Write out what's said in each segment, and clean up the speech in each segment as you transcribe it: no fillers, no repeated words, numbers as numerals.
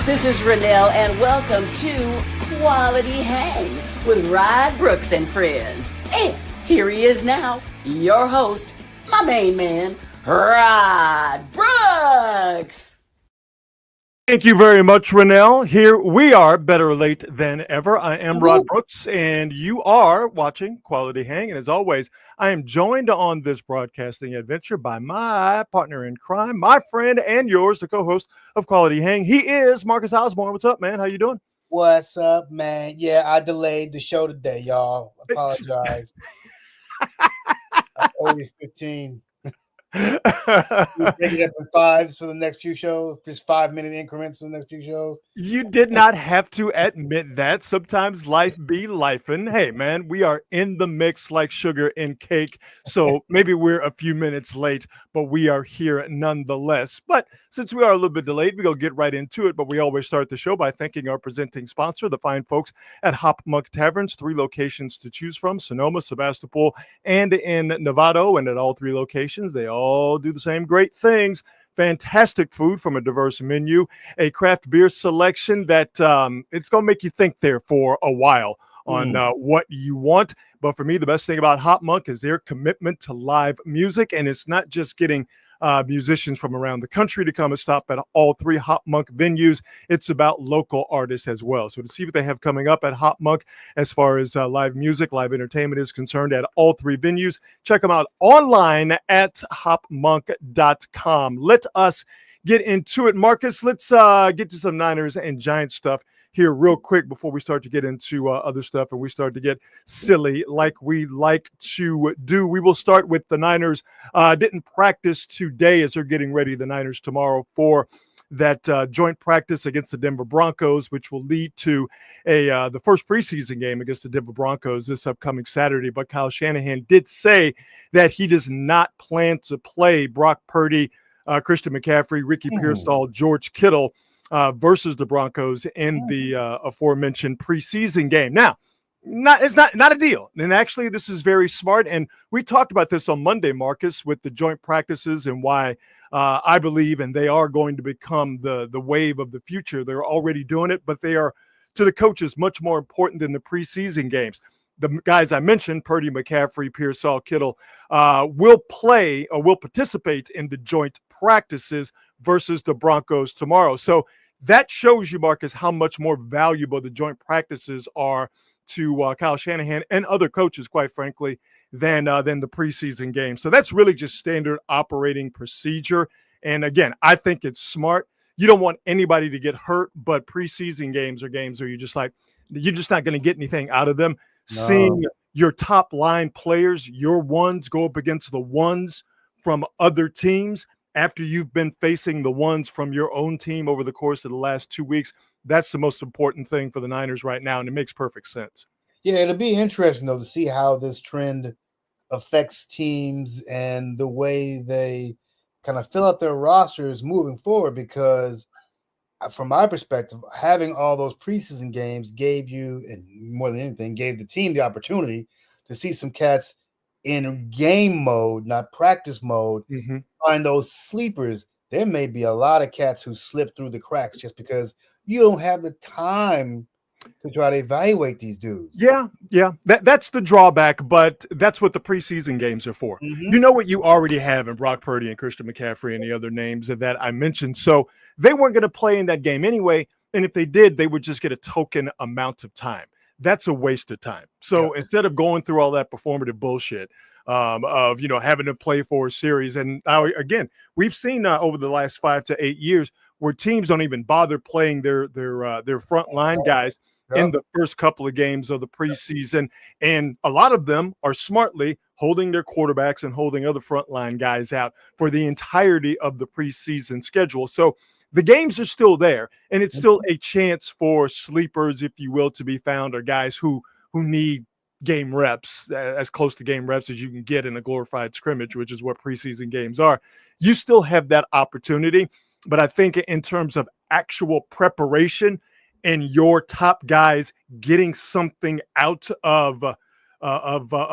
This is Renelle, and welcome to Quality Hang with Rod Brooks and friends. And here he is now, your host, my main man, Rod Brooks. Thank you very much, Renelle. Here we are, better late than ever. I am Rod Brooks, and you are watching Quality Hang. And as always, I am joined on this broadcasting adventure by my partner in crime, my friend and yours, the co-host of Quality Hang. He is Marcus Osborne. What's up, man? How you doing? What's up, man? Yeah, I delayed the show today, y'all. Apologize. I owe you 15. We take it up in fives for the next few shows, just 5-minute increments for the next few shows. You did not have to admit that. Sometimes life be lifing. Hey, man, we are in the mix like sugar in cake. So maybe we're a few minutes late, but we are here nonetheless. But since we are a little bit delayed, we're going to get right into it. But we always start the show by thanking our presenting sponsor, the fine folks at Hop Monk Taverns. 3 locations to choose from: Sonoma, Sebastopol, and in Novato. And at all 3 locations, they all do the same great things. Fantastic food from a diverse menu, a craft beer selection that it's going to make you think there for a while on what you want. But for me, the best thing about Hop Monk is their commitment to live music. And it's not just getting musicians from around the country to come and stop at all 3 Hop Monk venues. It's about local artists as well. So to see what they have coming up at Hop Monk as far as live music, live entertainment is concerned at all 3 venues, check them out online at hopmonk.com. Let us get into it. Marcus, let's get to some Niners and Giants stuff here real quick before we start to get into other stuff and we start to get silly like we like to do. We will start with the Niners. Didn't practice today as they're getting ready, the Niners, tomorrow for that joint practice against the Denver Broncos, which will lead to the first preseason game against the Denver Broncos this upcoming Saturday. But Kyle Shanahan did say that he does not plan to play Brock Purdy, Christian McCaffrey, Ricky Pearsall, George Kittle versus the Broncos in the aforementioned preseason game. Now, it's not a deal. And actually, this is very smart. And we talked about this on Monday, Marcus, with the joint practices and why I believe, and they are going to become the wave of the future. They're already doing it, but they are, to the coaches, much more important than the preseason games. The guys I mentioned, Purdy, McCaffrey, Pearsall, Kittle, will play or will participate in the joint practices versus the Broncos tomorrow. So that shows you, Marcus, how much more valuable the joint practices are to Kyle Shanahan and other coaches, quite frankly, than the preseason game. So that's really just standard operating procedure. And again, I think it's smart. You don't want anybody to get hurt, but preseason games are games where you're just not going to get anything out of them. No. Seeing your top line players, your ones, go up against the ones from other teams after you've been facing the ones from your own team over the course of the last 2 weeks, that's the most important thing for the Niners right now, and it makes perfect sense. Yeah, it'll be interesting, though, to see how this trend affects teams and the way they kind of fill out their rosters moving forward, because from my perspective, having all those preseason games gave you, and more than anything, gave the team the opportunity to see some cats in game mode, not practice mode, find those sleepers. There may be a lot of cats who slip through the cracks just because you don't have the time to try to evaluate these dudes. Yeah. That's the drawback, but that's what the preseason games are for. You know what you already have in Brock Purdy and Christian McCaffrey and the other names that I mentioned. So they weren't going to play in that game anyway. And if they did, they would just get a token amount of time. That's a waste of time. So instead of going through all that performative bullshit of, having to play for a series. And now, again, we've seen over the last 5 to 8 years where teams don't even bother playing their front line guys in the first couple of games of the preseason. And a lot of them are smartly holding their quarterbacks and holding other frontline guys out for the entirety of the preseason schedule. So the games are still there, and it's still a chance for sleepers, if you will, to be found, or guys who need game reps, as close to game reps as you can get in a glorified scrimmage, which is what preseason games are. You still have that opportunity. But I think in terms of actual preparation and your top guys getting something out of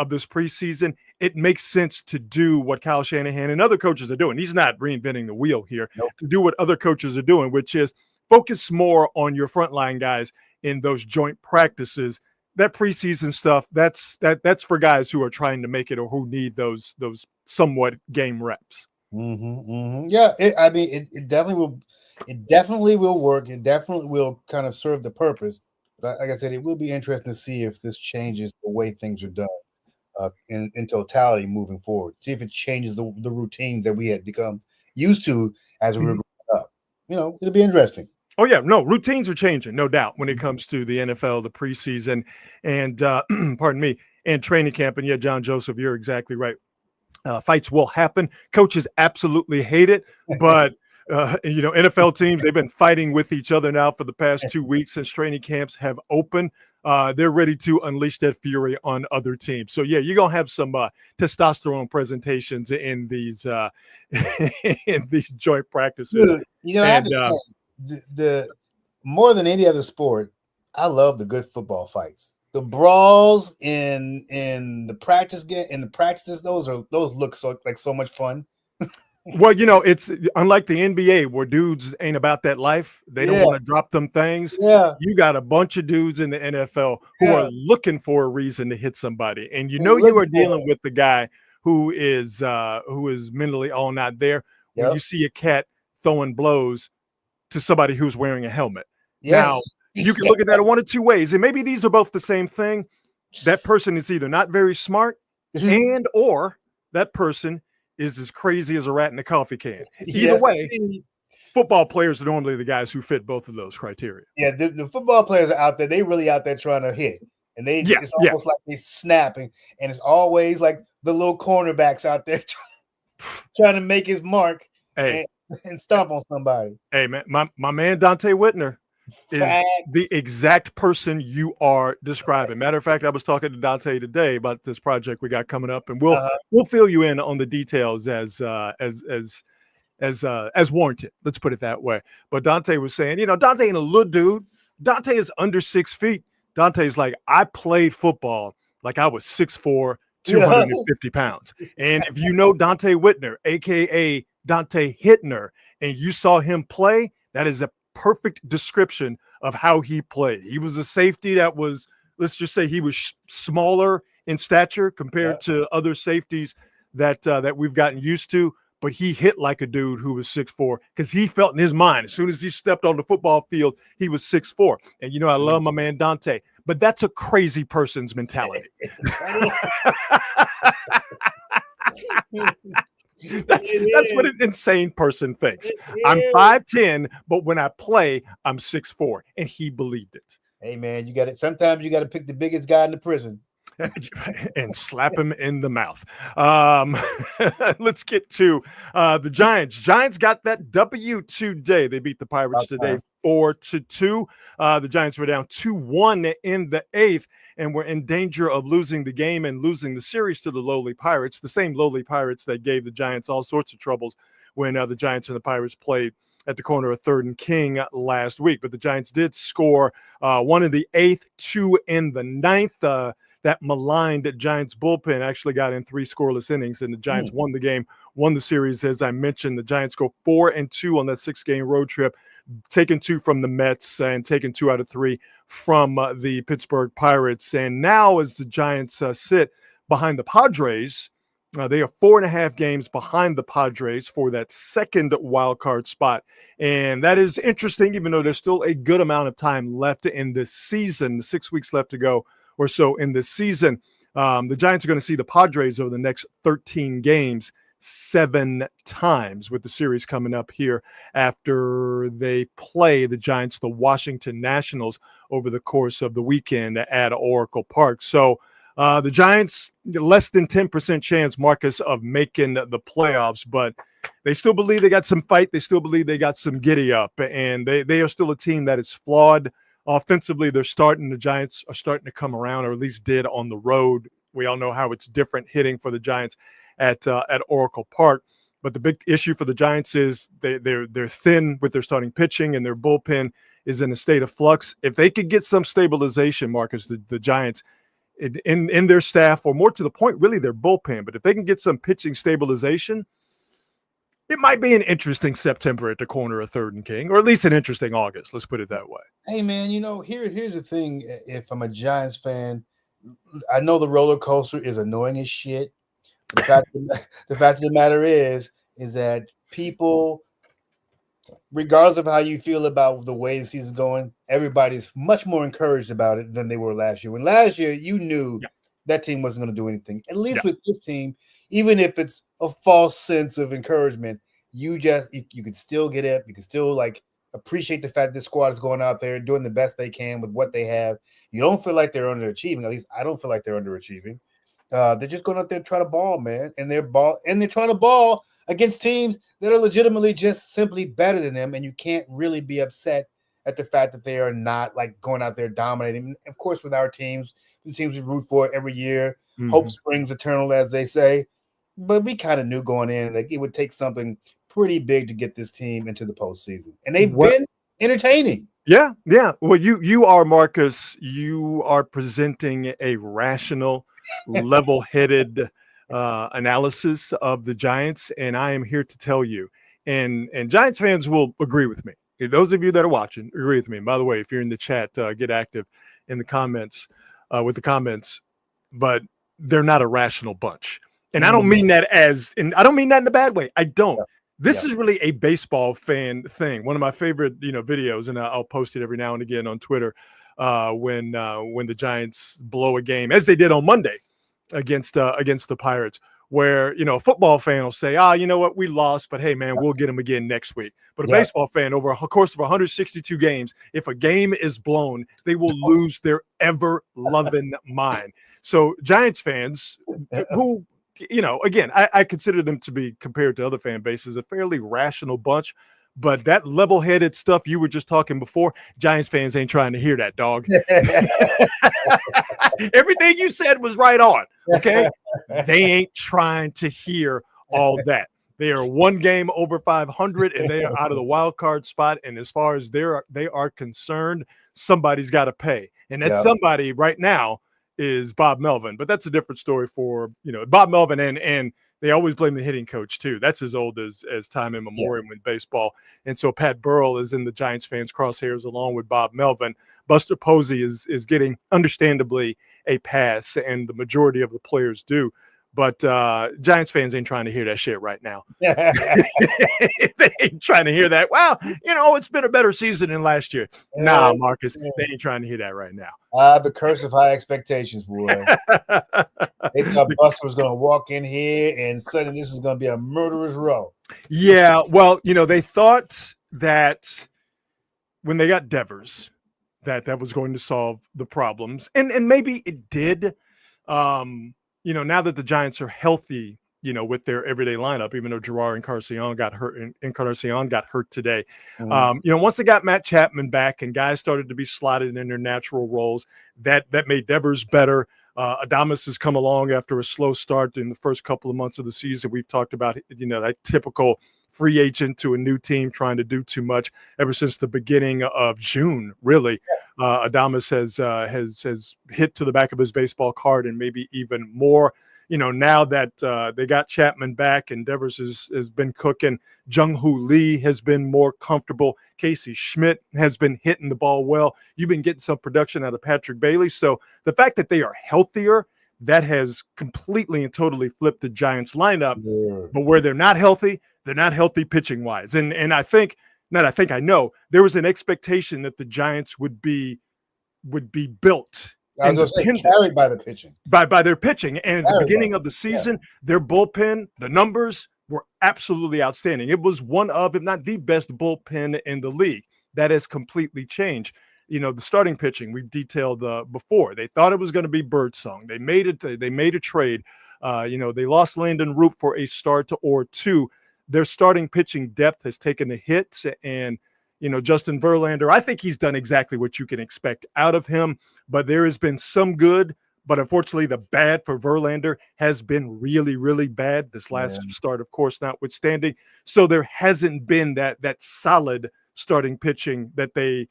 this preseason, it makes sense to do what Kyle Shanahan and other coaches are doing. He's not reinventing the wheel here. To do what other coaches are doing, which is focus more on your frontline guys in those joint practices. That preseason stuff, that's for guys who are trying to make it or who need those somewhat game reps. Yeah, it definitely will. It definitely will work. It definitely will kind of serve the purpose. But like I said, it will be interesting to see if this changes the way things are done in totality moving forward. See if it changes the routines that we had become used to as we were growing up. It'll be interesting. Oh, yeah. No, routines are changing, no doubt, when it comes to the NFL, the preseason, and pardon me, and training camp. And yeah, John Joseph, you're exactly right. Fights will happen. Coaches absolutely hate it, but NFL teams, they've been fighting with each other now for the past 2 weeks since training camps have opened. They're ready to unleash that fury on other teams. So yeah, you're gonna have some testosterone presentations in these in these joint practices. Dude, I have to say, the more than any other sport, I love the good football fights. The brawls in the practices, those look so much fun. Well, it's unlike the NBA where dudes ain't about that life. They don't want to drop them things. Yeah. You got a bunch of dudes in the NFL who are looking for a reason to hit somebody. And you are dealing with the guy who is mentally all not there when you see a cat throwing blows to somebody who's wearing a helmet. Yes. Now, you can look at that in one of two ways. And maybe these are both the same thing. That person is either not very smart and or that person is as crazy as a rat in a coffee can. Either way, football players are normally the guys who fit both of those criteria. Yeah, the football players are out there. They really out there trying to hit. And it's almost like they snapping. And it's always like the little cornerbacks out there trying to make his mark and stomp on somebody. Hey, man, my man Dante Whitner is the exact person you are describing. Matter of fact, I was talking to Dante today about this project we got coming up, and we'll fill you in on the details as warranted. Let's put it that way. But Dante was saying, Dante ain't a little dude. Dante is under 6 feet. Dante's like, I played football like I was 6'4", 250 pounds. And if you know Dante Whitner, aka Dante Hittner, and you saw him play, that is a perfect description of how he played. He was a safety that was, let's just say he was smaller in stature compared to other safeties that we've gotten used to, but he hit like a dude who was 6'4", because he felt in his mind, as soon as he stepped on the football field, he was 6'4". And I love my man Dante, but that's a crazy person's mentality. That's what an insane person thinks. I'm 5'10", but when I play, I'm 6'4", and he believed it. Hey man, you got it. Sometimes you got to pick the biggest guy in the prison and slap him in the mouth. Let's get to the Giants. Giants got that W today. They beat the Pirates today 4-2. The Giants were down 2-1 in the 8th and were in danger of losing the game and losing the series to the lowly Pirates, the same lowly Pirates that gave the Giants all sorts of troubles when the Giants and the Pirates played at the corner of 3rd and King last week. But the Giants did score 1 in the 8th, 2 in the 9th. That maligned Giants bullpen actually got in 3 scoreless innings, and the Giants won the game, won the series. As I mentioned, the Giants go 4-2 on that 6-game road trip, taking 2 from the Mets and taking 2 out of 3 from the Pittsburgh Pirates. And now as the Giants sit behind the Padres, they are 4.5 games behind the Padres for that second wild card spot. And that is interesting, even though there's still a good amount of time left in this season, 6 weeks left to go or so in this season. The Giants are going to see the Padres over the next 13 games 7 times, with the series coming up here after they play the Giants, the Washington Nationals, over the course of the weekend at Oracle Park. So the Giants, less than 10% chance, Marcus, of making the playoffs, but they still believe they got some fight. They still believe they got some giddy up, and they are still a team that is flawed. Offensively, the Giants are starting to come around, or at least did on the road. We all know how it's different hitting for the Giants at Oracle Park. But the big issue for the Giants is they're thin with their starting pitching, and their bullpen is in a state of flux. If they could get some stabilization, Marcus, the Giants in their staff, or more to the point, really their bullpen. But if they can get some pitching stabilization, It might be an interesting September at the corner of 3rd and King, or at least an interesting August. Let's put it that way. Hey man, here's the thing. If I'm a Giants fan, I know the roller coaster is annoying as shit. The fact of the matter is that people, regardless of how you feel about the way the season's going, everybody's much more encouraged about it than they were last year. When last year you knew that team wasn't going to do anything. At least with this team, even if it's a false sense of encouragement, you could still get up. You can still like appreciate the fact this squad is going out there doing the best they can with what they have. You don't feel like they're underachieving. At least I don't feel like they're underachieving. They're just going out there trying to ball, man, and they're trying to ball against teams that are legitimately just simply better than them, and you can't really be upset at the fact that they are not like going out there dominating. Of course, with our teams, the teams we root for every year, hope springs eternal, as they say. But we kind of knew going in that it would take something pretty big to get this team into the postseason, and they've been entertaining. Yeah. Well, you are, Marcus. You are presenting a rational, level-headed analysis of the Giants, and I am here to tell you, and Giants fans will agree with me. Those of you that are watching agree with me. And by the way, if you're in the chat, get active in the comments with the comments. But they're not a rational bunch, and I don't mean that I don't mean that in a bad way. I don't. Yeah. This is really a baseball fan thing. One of my favorite, videos, and I'll post it every now and again on Twitter when the Giants blow a game, as they did on Monday against the Pirates, where a football fan will say, you know what, we lost, but hey man, we'll get them again next week. But a baseball fan, over a course of 162 games, if a game is blown, they will lose their ever loving mind. So Giants fans who, again, I consider them to be, compared to other fan bases, a fairly rational bunch. But that level-headed stuff you were just talking before, Giants fans ain't trying to hear that, dog. Everything you said was right on, okay? They ain't trying to hear all that. They are one game over 500, and they are out of the wild card spot. And as far as they are concerned, somebody's got to pay. And that somebody right now is Bob Melvin. But that's a different story for, Bob Melvin, and they always blame the hitting coach too. That's as old as time immemorial in baseball. And so Pat Burrell is in the Giants fans' crosshairs along with Bob Melvin. Buster Posey is getting, understandably, a pass, and the majority of the players do. But Giants fans ain't trying to hear that shit right now. They ain't trying to hear that. Well, it's been a better season than last year. Nah, Marcus, they ain't trying to hear that right now. The curse of high expectations, boy. They thought Buster was going to walk in here and suddenly this is going to be a murderer's row. Yeah, well, they thought that when they got Devers, that was going to solve the problems. And maybe it did. Now that the Giants are healthy, with their everyday lineup, even though Gerard Encarnacion got hurt today. Once they got Matt Chapman back and guys started to be slotted in their natural roles, that made Devers better. Adames has come along after a slow start in the first couple of months of the season. We've talked about, that typical free agent to a new team trying to do too much ever since the beginning of June, really. Adames has hit to the back of his baseball card, and maybe even more. Now that they got Chapman back and Devers has been cooking, Jung-Hoo Lee has been more comfortable. Casey Schmidt has been hitting the ball well. You've been getting some production out of Patrick Bailey. So the fact that they are healthier, that has completely and totally flipped the Giants lineup. Yeah. But where they're not healthy pitching wise. And I know there was an expectation that the Giants would be built. I was going to say, carried by the pitching. By their pitching. And at the beginning of the season, their bullpen, the numbers were absolutely outstanding. It was one of, if not the best bullpen in the league. That has completely changed. The starting pitching we've detailed before. They thought it was going to be Birdsong. They made a trade. They lost Landon Root for a start or two. Their starting pitching depth has taken a hit, and Justin Verlander, I think he's done exactly what you can expect out of him, but there has been some good, but unfortunately the bad for Verlander has been really, really bad. This last start, of course, notwithstanding. So there hasn't been that solid starting pitching that they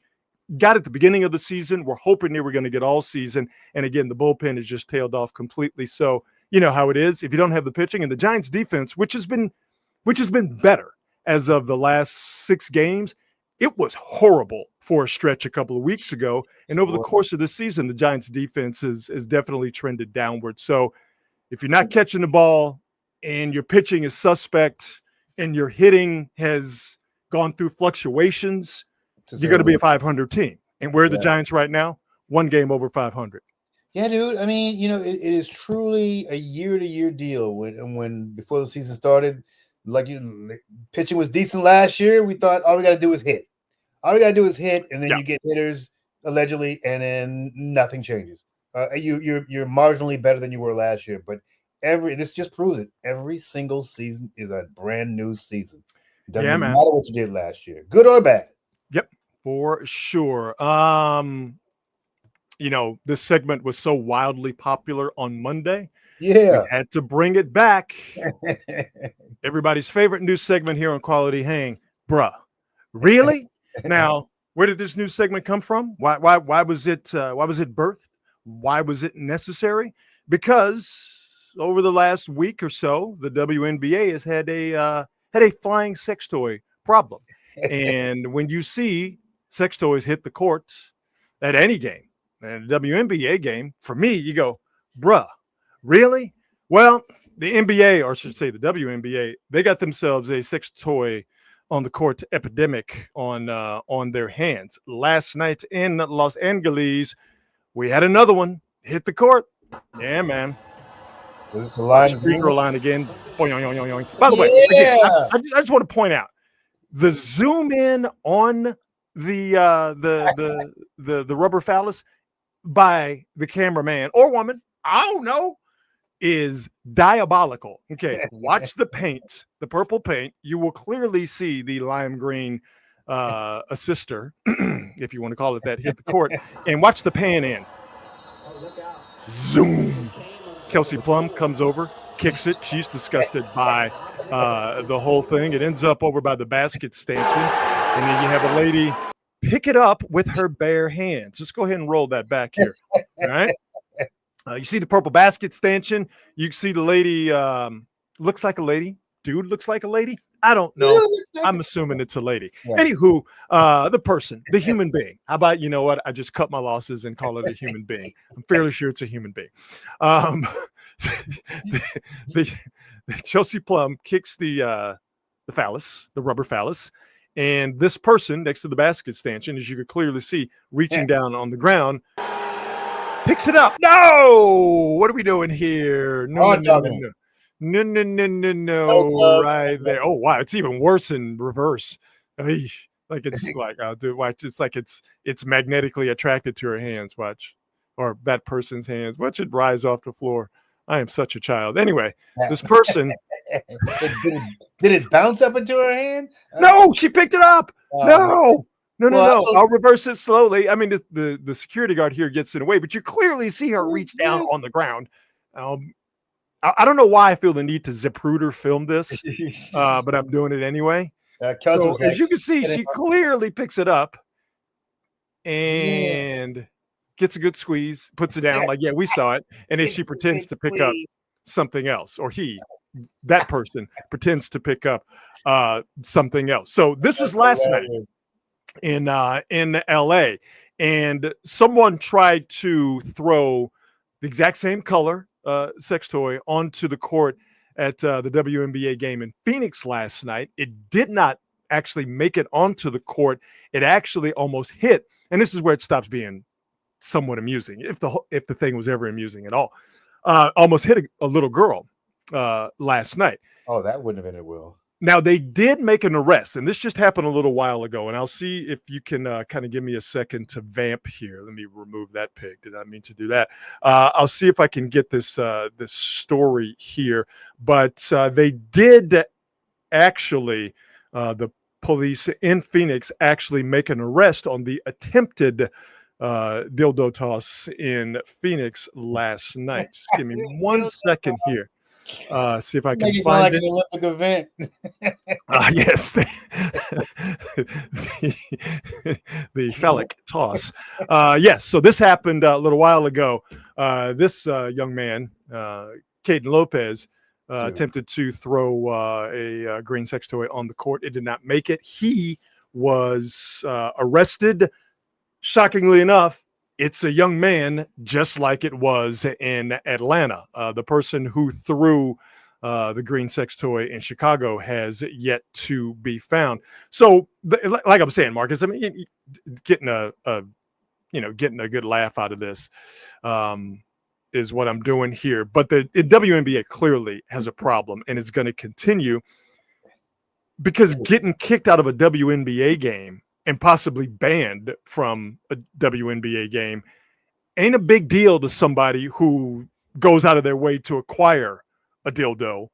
got at the beginning of the season. We're hoping they were going to get all season. And again, the bullpen has just tailed off completely. So you know how it is. If you don't have the pitching, and the Giants defense, which has been which has been better as of the last 6 games. It was horrible for a stretch a couple of weeks ago. And over the course of the season, the Giants defense is definitely trended downward. So if you're not catching the ball and your pitching is suspect and your hitting has gone through fluctuations, you're going to be a 500 team. And where are the Giants right now? 1 game over 500. Yeah, dude. I mean, it is truly a year-to-year deal. When before the season started, pitching was decent last year. We thought all we got to do is hit. All we got to do is hit, and then you get hitters allegedly, and then nothing changes. You're marginally better than you were last year, but this just proves it. Every single season is a brand new season. Doesn't matter what you did last year, good or bad. Yep, for sure. This segment was so wildly popular on Monday. Yeah. We had to bring it back. Everybody's favorite new segment here on Quality Hang. Bruh, really? Now, where did this new segment come from? Why was it birthed? Why was it necessary? Because over the last week or so, the WNBA has had a flying sex toy problem. And when you see sex toys hit the courts at any game, and a WNBA game, for me, you go, bruh, really? Well, the NBA, or I should say the WNBA, they got themselves a sex toy on the court epidemic on their hands. Last night in Los Angeles, we had another one hit the court. Yeah, man. Was this a line? Line again. By the way, again, I just want to point out the zoom in on the rubber phallus by the cameraman or woman, I don't know, is diabolical. Okay, watch the paint, the purple paint. You will clearly see the lime green assister, if you want to call it that, hit the court, and watch the pan in. Zoom. Kelsey Plum comes over, kicks it. She's disgusted by the whole thing. It ends up over by the basket stanchion, and then you have a lady pick it up with her bare hands. Just go ahead and roll that back here. All right. You see the purple basket stanchion. You see the lady looks like a lady. Dude looks like a lady. I don't know. I'm assuming it's a lady. Yeah. Anywho, the person, the human being. How about, you know what? I just cut my losses and call it a human being. I'm fairly sure it's a human being. The Chelsea Plum kicks the phallus, the rubber phallus. And this person next to the basket stanchion, as you could clearly see, reaching down on the ground, picks it up. No! What are we doing here? No. Right there. Oh, wow. It's even worse in reverse. Like it's like, watch. It's like it's magnetically attracted to her hands. Watch. Or that person's hands. Watch it rise off the floor. I am such a child. Anyway, this person. Did it bounce up into her hand? No, she picked it up. No. I'll reverse it slowly. I mean, the security guard here gets in the way, but you clearly see her reach down on the ground. I don't know why I feel the need to Zapruder film this, but I'm doing it anyway. So as you can see, she clearly picks it up and gets a good squeeze, puts it down like, we saw it. And then she pretends to pick up something else, or that person pretends to pick up something else. So this was last night in LA, and someone tried to throw the exact same color sex toy onto the court at the WNBA game in Phoenix last night. It did not actually make it onto the court. It actually almost hit, and this is where it stops being somewhat amusing, if the thing was ever amusing at all. Almost hit a little girl last night. Oh, that wouldn't have been it, Will. Now, they did make an arrest, and this just happened a little while ago, and I'll see if you can kind of give me a second to vamp here. Let me remove that pig. Did I mean to do that? I'll see if I can get this story here. But they did actually, the police in Phoenix actually make an arrest on the attempted dildo toss in Phoenix last night. Just give me 1 second here. See if I can find it. An Olympic event. Yes, the phallic toss. Yes, so this happened a little while ago. This young man, Caden Lopez, attempted to throw a green sex toy on the court. It did not make it. He was arrested. Shockingly enough, it's a young man, just like it was in Atlanta. The person who threw the green sex toy in Chicago has yet to be found. So, like I'm saying, Marcus, I mean, getting a good laugh out of this is what I'm doing here. But the WNBA clearly has a problem, and it's going to continue, because getting kicked out of a WNBA game and possibly banned from a WNBA game ain't a big deal to somebody who goes out of their way to acquire a dildo,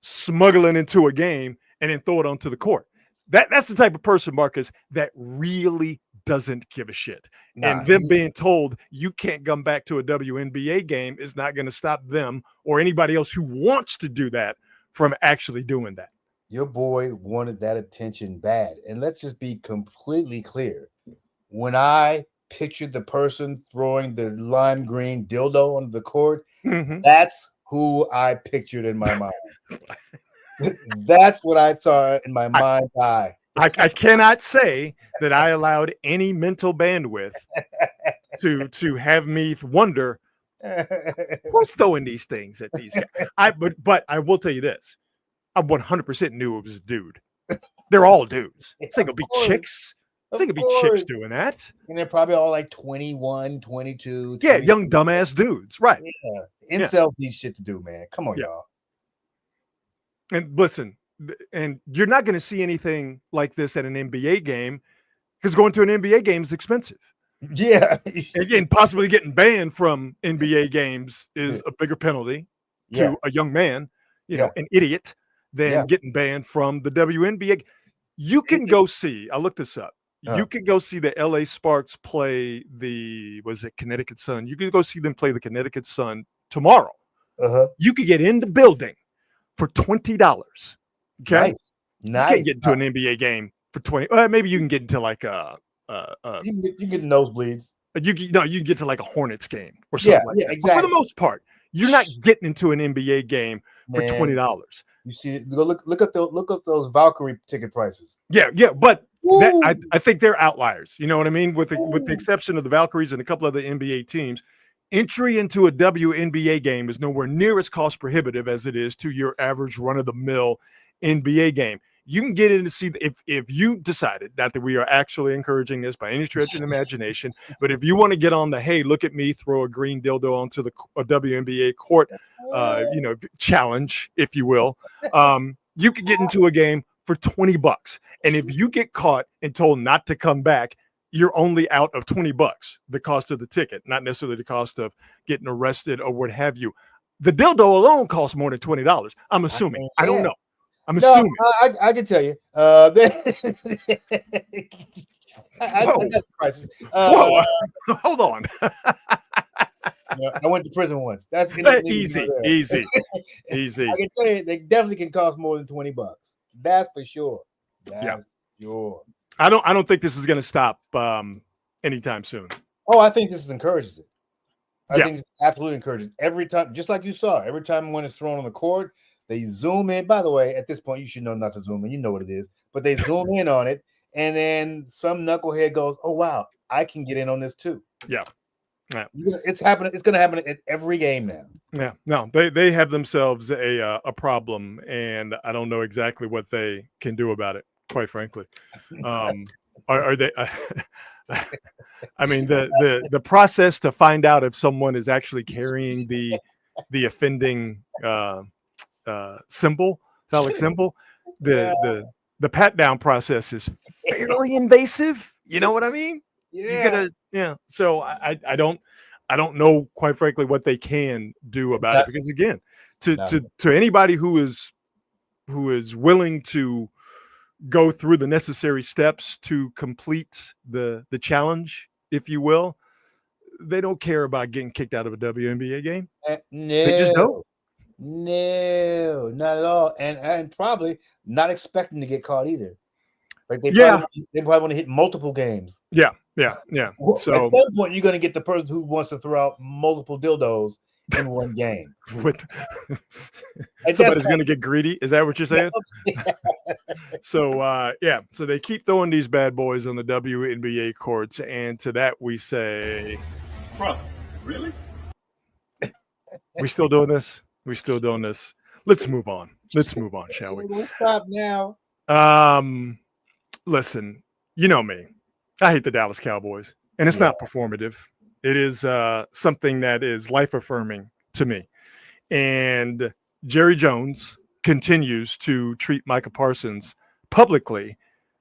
smuggle it into a game, and then throw it onto the court. That's the type of person, Marcus, that really doesn't give a shit. And them being told you can't come back to a WNBA game is not going to stop them or anybody else who wants to do that from actually doing that. Your boy wanted that attention bad. And let's just be completely clear. When I pictured the person throwing the lime green dildo onto the court, that's who I pictured in my mind. That's what I saw in my mind's eye. I cannot say that I allowed any mental bandwidth to have me wonder who's throwing these things at these guys. But I will tell you this. I 100% knew it was a dude. They're all dudes. It's like it'll be chicks. It's like it'll be chicks doing that. And they're probably all like 21, 22. Yeah, young dumbass dudes. Right. Yeah. Incels need shit to do, man. Come on, y'all. And listen, and you're not going to see anything like this at an NBA game, because going to an NBA game is expensive. Yeah. And possibly getting banned from NBA games is a bigger penalty to a young man, an idiot, than getting banned from the WNBA. You can go see, I looked this up. You can go see the LA Sparks play Connecticut Sun. You can go see them play the Connecticut Sun tomorrow. You could get in the building for $20. Okay. Nice. You can't get into an NBA game for 20. Maybe you can get into like you can get nosebleeds. You can get to like a Hornets game or something like that. Exactly. But for the most part, you're not getting into an NBA game for $20. You see, look up those Valkyrie ticket prices. Yeah, but I think they're outliers. You know what I mean? With the exception of the Valkyries and a couple of the NBA teams, entry into a WNBA game is nowhere near as cost prohibitive as it is to your average run-of-the-mill NBA game. You can get in to see if you decided, not that we are actually encouraging this by any stretch of the imagination, but if you want to get on the, hey, look at me throw a green dildo onto a WNBA court, challenge, if you will, you could get into a game for $20. And if you get caught and told not to come back, you're only out of $20, the cost of the ticket, not necessarily the cost of getting arrested or what have you. The dildo alone costs more than $20. I'm assuming. I don't know. I'm assuming. I can tell you. I got prices. Whoa. Hold on. I went to prison once. That's easy. I can tell you, they definitely can cost more than $20. That's for sure. Sure. I don't think this is going to stop anytime soon. Oh, I think this encourages it. I think this absolutely encourages it. Every time, just like you saw, every time one is thrown on the court, they zoom in. By the way, at this point, you should know not to zoom in. You know what it is. But they zoom in on it, and then some knucklehead goes, "Oh wow, I can get in on this too." Yeah. It's happening. It's going to happen at every game now. Yeah. No, they have themselves a problem, and I don't know exactly what they can do about it, quite frankly. Are they? I mean, the process to find out if someone is actually carrying the offending symbol, phallic symbol, the pat down process is fairly invasive. You know what I mean? So I don't know, quite frankly, what they can do about it, because again, to anybody who is willing to go through the necessary steps to complete the challenge, if you will, they don't care about getting kicked out of a WNBA game. No, they just don't. No, not at all, and probably not expecting to get caught either. Like they probably want to hit multiple games. Yeah. So at some point, you're going to get the person who wants to throw out multiple dildos, in one game. With Like, somebody's going to get greedy. Is that what you're saying? Yeah. So, yeah. So they keep throwing these bad boys on the WNBA courts. And to that, we say, Bro, really? we still doing this? We still doing this? Let's move on. Let's move on, shall we? We'll stop now. Listen, you know me. I hate the Dallas Cowboys, and it's not performative. It is something that is life affirming to me. And Jerry Jones continues to treat Micah Parsons publicly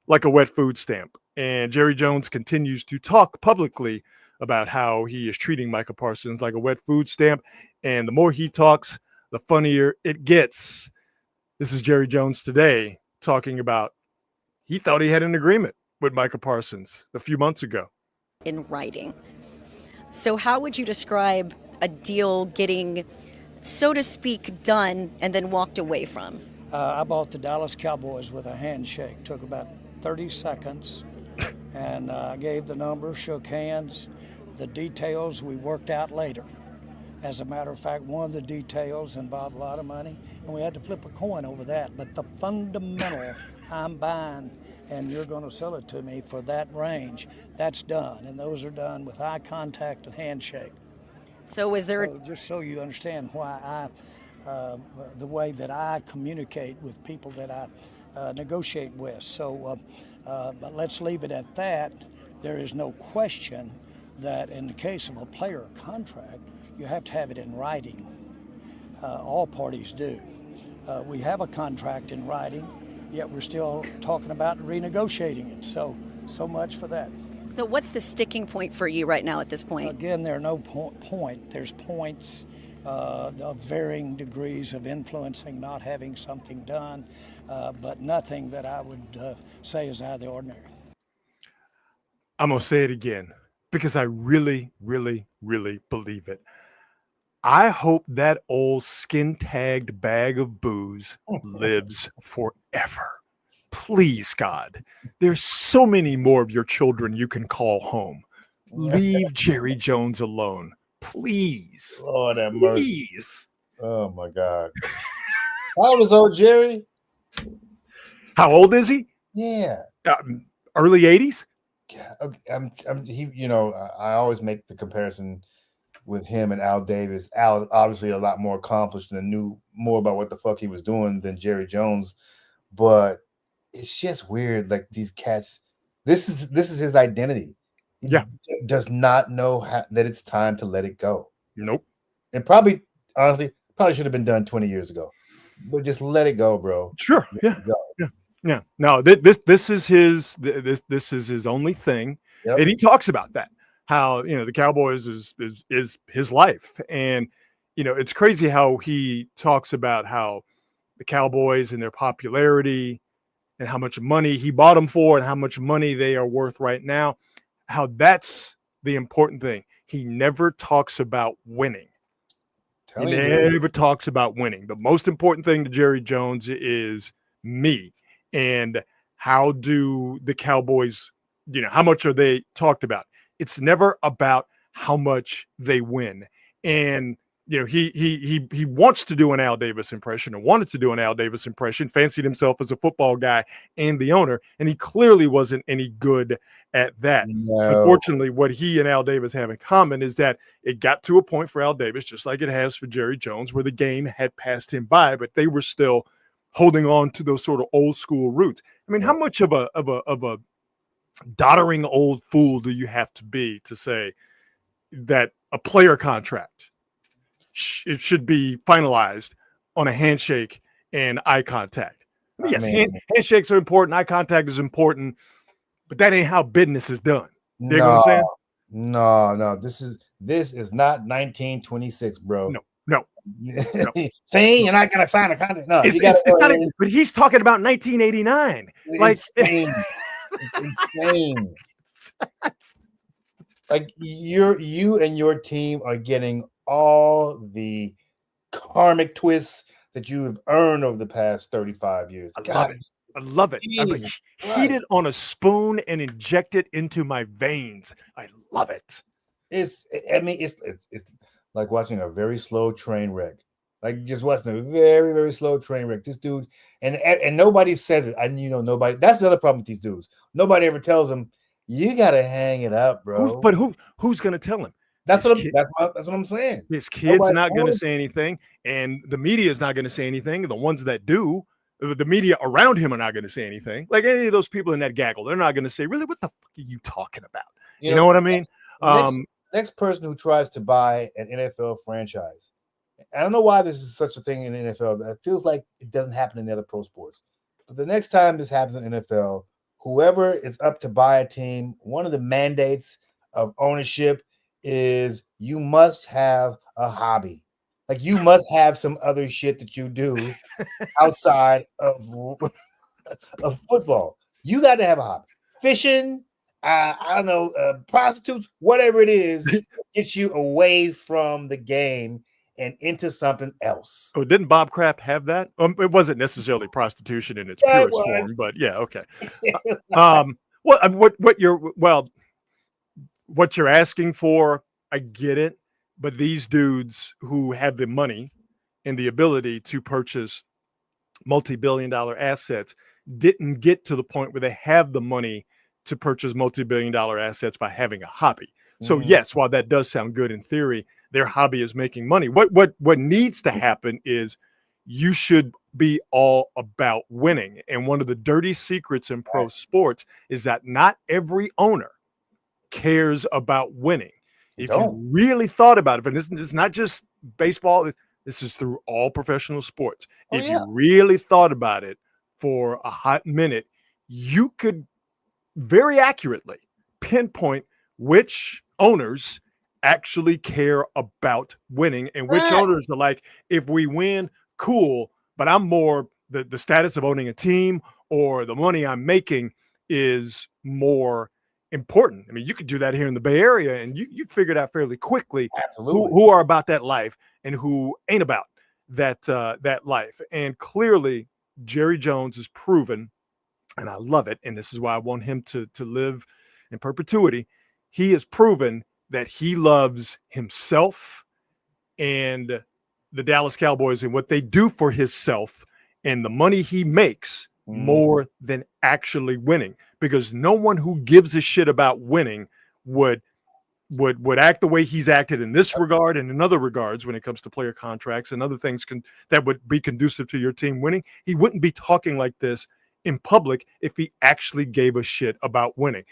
like a wet food stamp. And Jerry Jones continues to talk publicly about how he is treating Micah Parsons like a wet food stamp. And the more he talks, the funnier it gets. This is Jerry Jones today talking about he thought he had an agreement with Micah Parsons a few months ago. In writing. So how would you describe a deal getting, so to speak, done and then walked away from? I bought the Dallas Cowboys with a handshake. Took about 30 seconds. And I gave the number, shook hands. The details we worked out later. As a matter of fact, one of the details involved a lot of money, and we had to flip a coin over that. But the fundamental, I'm buying, and you're going to sell it to me for that range, that's done. And those are done with eye contact and handshake. So was there... So just so you understand why the way that I communicate with people that I negotiate with. So but let's leave it at that. There is no question that in the case of a player contract, you have to have it in writing. All parties do. We have a contract in writing, yet we're still talking about renegotiating it. So much for that. So what's the sticking point for you right now at this point? Again, there are no point. There's points of varying degrees of influencing, not having something done, but nothing that I would say is out of the ordinary. I'm going to say it again because I really, really, really believe it. I hope that old skin-tagged bag of booze lives forever. Please, God. There's so many more of your children you can call home. Leave Jerry Jones alone. Please. Lord have mercy. Please. Oh, my God. How old is old Jerry? How old is he? Yeah. Early 80s? Yeah. Okay. I always make the comparison with him and Al Davis. Al obviously a lot more accomplished and knew more about what the fuck he was doing than Jerry Jones. But it's just weird. Like these cats, this is his identity. He does not know that it's time to let it go. Nope. And probably should have been done 20 years ago. But just let it go, bro. Sure. Yeah. Yeah. No, this is his only thing. Yep. And he talks about that. How, the Cowboys is his life. And, it's crazy how he talks about how the Cowboys and their popularity and how much money he bought them for and how much money they are worth right now, how that's the important thing. He never talks about winning. He never talks about winning. The most important thing to Jerry Jones is me. And how do the Cowboys, how much are they talked about? It's never about how much they win. And, he wants to do an Al Davis impression or wanted to do an Al Davis impression, fancied himself as a football guy and the owner. And he clearly wasn't any good at that. No. Unfortunately, what he and Al Davis have in common is that it got to a point for Al Davis, just like it has for Jerry Jones, where the game had passed him by, but they were still holding on to those sort of old school roots. I mean, how much of a doddering old fool do you have to be to say that a player contract it should be finalized on a handshake and eye contact? Yes, handshakes are important, eye contact is important, but that ain't how business is done. You know what I'm saying? No, this is not 1926, bro. No. See, you're not gonna sign a contract. No, it's not. But he's talking about 1989. It's insane. Like you and your team are getting all the karmic twists that you have earned over the past 35 years. I love it. Heat it on a spoon and inject it into my veins. I love it. It's like watching a very slow train wreck. Like just watching a very, very slow train wreck. This dude, and nobody says it. Nobody. That's the other problem with these dudes. Nobody ever tells them, you gotta hang it up, bro. Who's gonna tell him? That's what I'm saying. His kid's not gonna say anything, and the media is not gonna say anything. The ones that do, the media around him are not gonna say anything. Like any of those people in that gaggle, they're not gonna say, really, what the fuck are you talking about? You know what I mean? Next person who tries to buy an NFL franchise. I don't know why this is such a thing in the NFL. It feels like it doesn't happen in the other pro sports. But the next time this happens in NFL, whoever is up to buy a team, one of the mandates of ownership is you must have a hobby. Like you must have some other shit that you do outside of football. You got to have a hobby. Fishing, I don't know, prostitutes, whatever it is, gets you away from the game and into something else. Oh, didn't Bob Kraft have that? It wasn't necessarily prostitution in its purest form, but yeah, okay. What you're asking for, I get it, but these dudes who have the money and the ability to purchase multi-billion-dollar assets didn't get to the point where they have the money to purchase multi-billion-dollar assets by having a hobby. So yes, while that does sound good in theory, their hobby is making money. What needs to happen is you should be all about winning. And one of the dirty secrets in pro sports is that not every owner cares about winning. If you really thought about it, and this is not just baseball, this is through all professional sports. If you really thought about it for a hot minute, you could very accurately pinpoint which owners actually care about winning and which owners are like, if we win, cool, but I'm more the status of owning a team or the money I'm making is more important. I mean, you could do that here in the Bay Area and you figure it out fairly quickly. Absolutely. Who are about that life and who ain't about that life. And clearly Jerry Jones has proven, and I love it, and this is why I want him to live in perpetuity. He has proven that he loves himself and the Dallas Cowboys and what they do for himself and the money he makes more than actually winning, because no one who gives a shit about winning would act the way he's acted in this regard and in other regards when it comes to player contracts and other things that would be conducive to your team winning. He wouldn't be talking like this in public if he actually gave a shit about winning.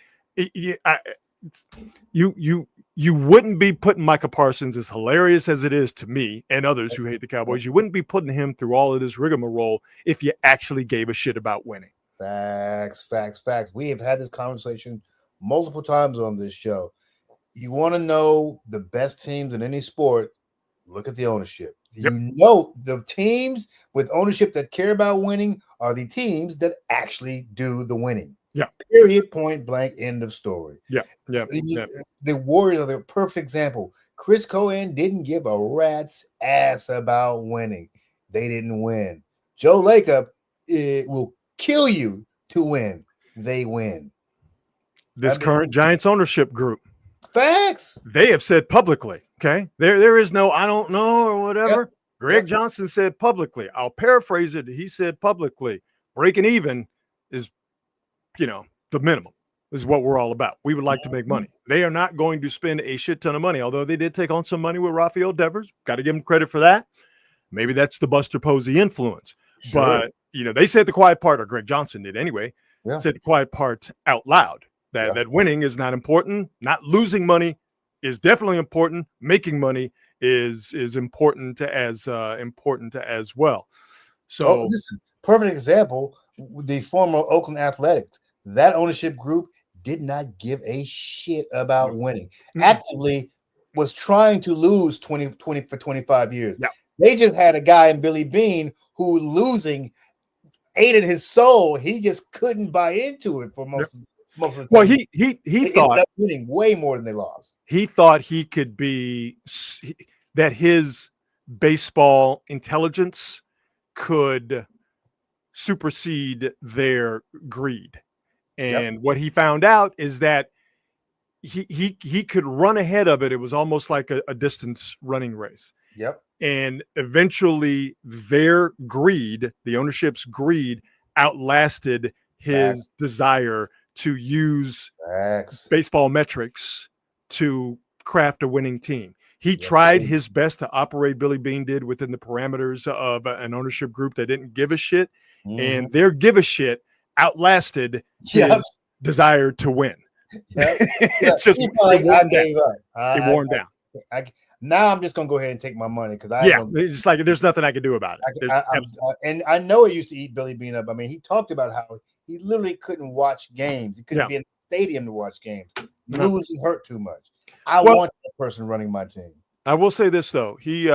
You wouldn't be putting Micah Parsons, as hilarious as it is to me and others who hate the Cowboys, you wouldn't be putting him through all of this rigmarole if you actually gave a shit about winning. Facts. We have had this conversation multiple times on this show. You want to know the best teams in any sport, look at the ownership. Yep. You know, the teams with ownership that care about winning are the teams that actually do the winning. Yeah. Period, point blank, end of story. Yeah. The Warriors are the perfect example. Chris Cohen didn't give a rat's ass about winning. They didn't win. Joe Lacob, it will kill you to win. They win. This current Giants ownership group. Facts. They have said publicly, okay? There is no I don't know or whatever. Yep. Greg Johnson said publicly. I'll paraphrase it. He said publicly, breaking even is, the minimum. This is what we're all about. We would like to make money. They are not going to spend a shit ton of money, although they did take on some money with Rafael Devers. Got to give them credit for that. Maybe that's the Buster Posey influence. Sure. But, they said the quiet part, or Greg Johnson did anyway, said the quiet part out loud. That winning is not important. Not losing money is definitely important. Making money is important as well. So listen, perfect example, the former Oakland Athletics. That ownership group did not give a shit about winning. Actively was trying to lose 20 for 25 years. Yeah. They just had a guy in Billy Bean who losing ate in his soul. He just couldn't buy into it for most of the time. Well, he thought winning way more than they lost. He thought he could that his baseball intelligence could supersede their greed. And what he found out is that he could run ahead of it. It was almost like a distance running race. Yep. And eventually their greed, the ownership's greed, outlasted his desire to use baseball metrics to craft a winning team. He tried his best to operate, Billy Beane did, within the parameters of an ownership group that didn't give a shit. And their give a shit outlasted his desire to win. It just it wore down. Now I'm just gonna go ahead and take my money because it's like there's nothing I can do about it. And I know it used to eat Billy Beane up. I mean, he talked about how he literally couldn't watch games. He couldn't be in the stadium to watch games. Losing hurt too much. I want that person running my team. I will say this though, he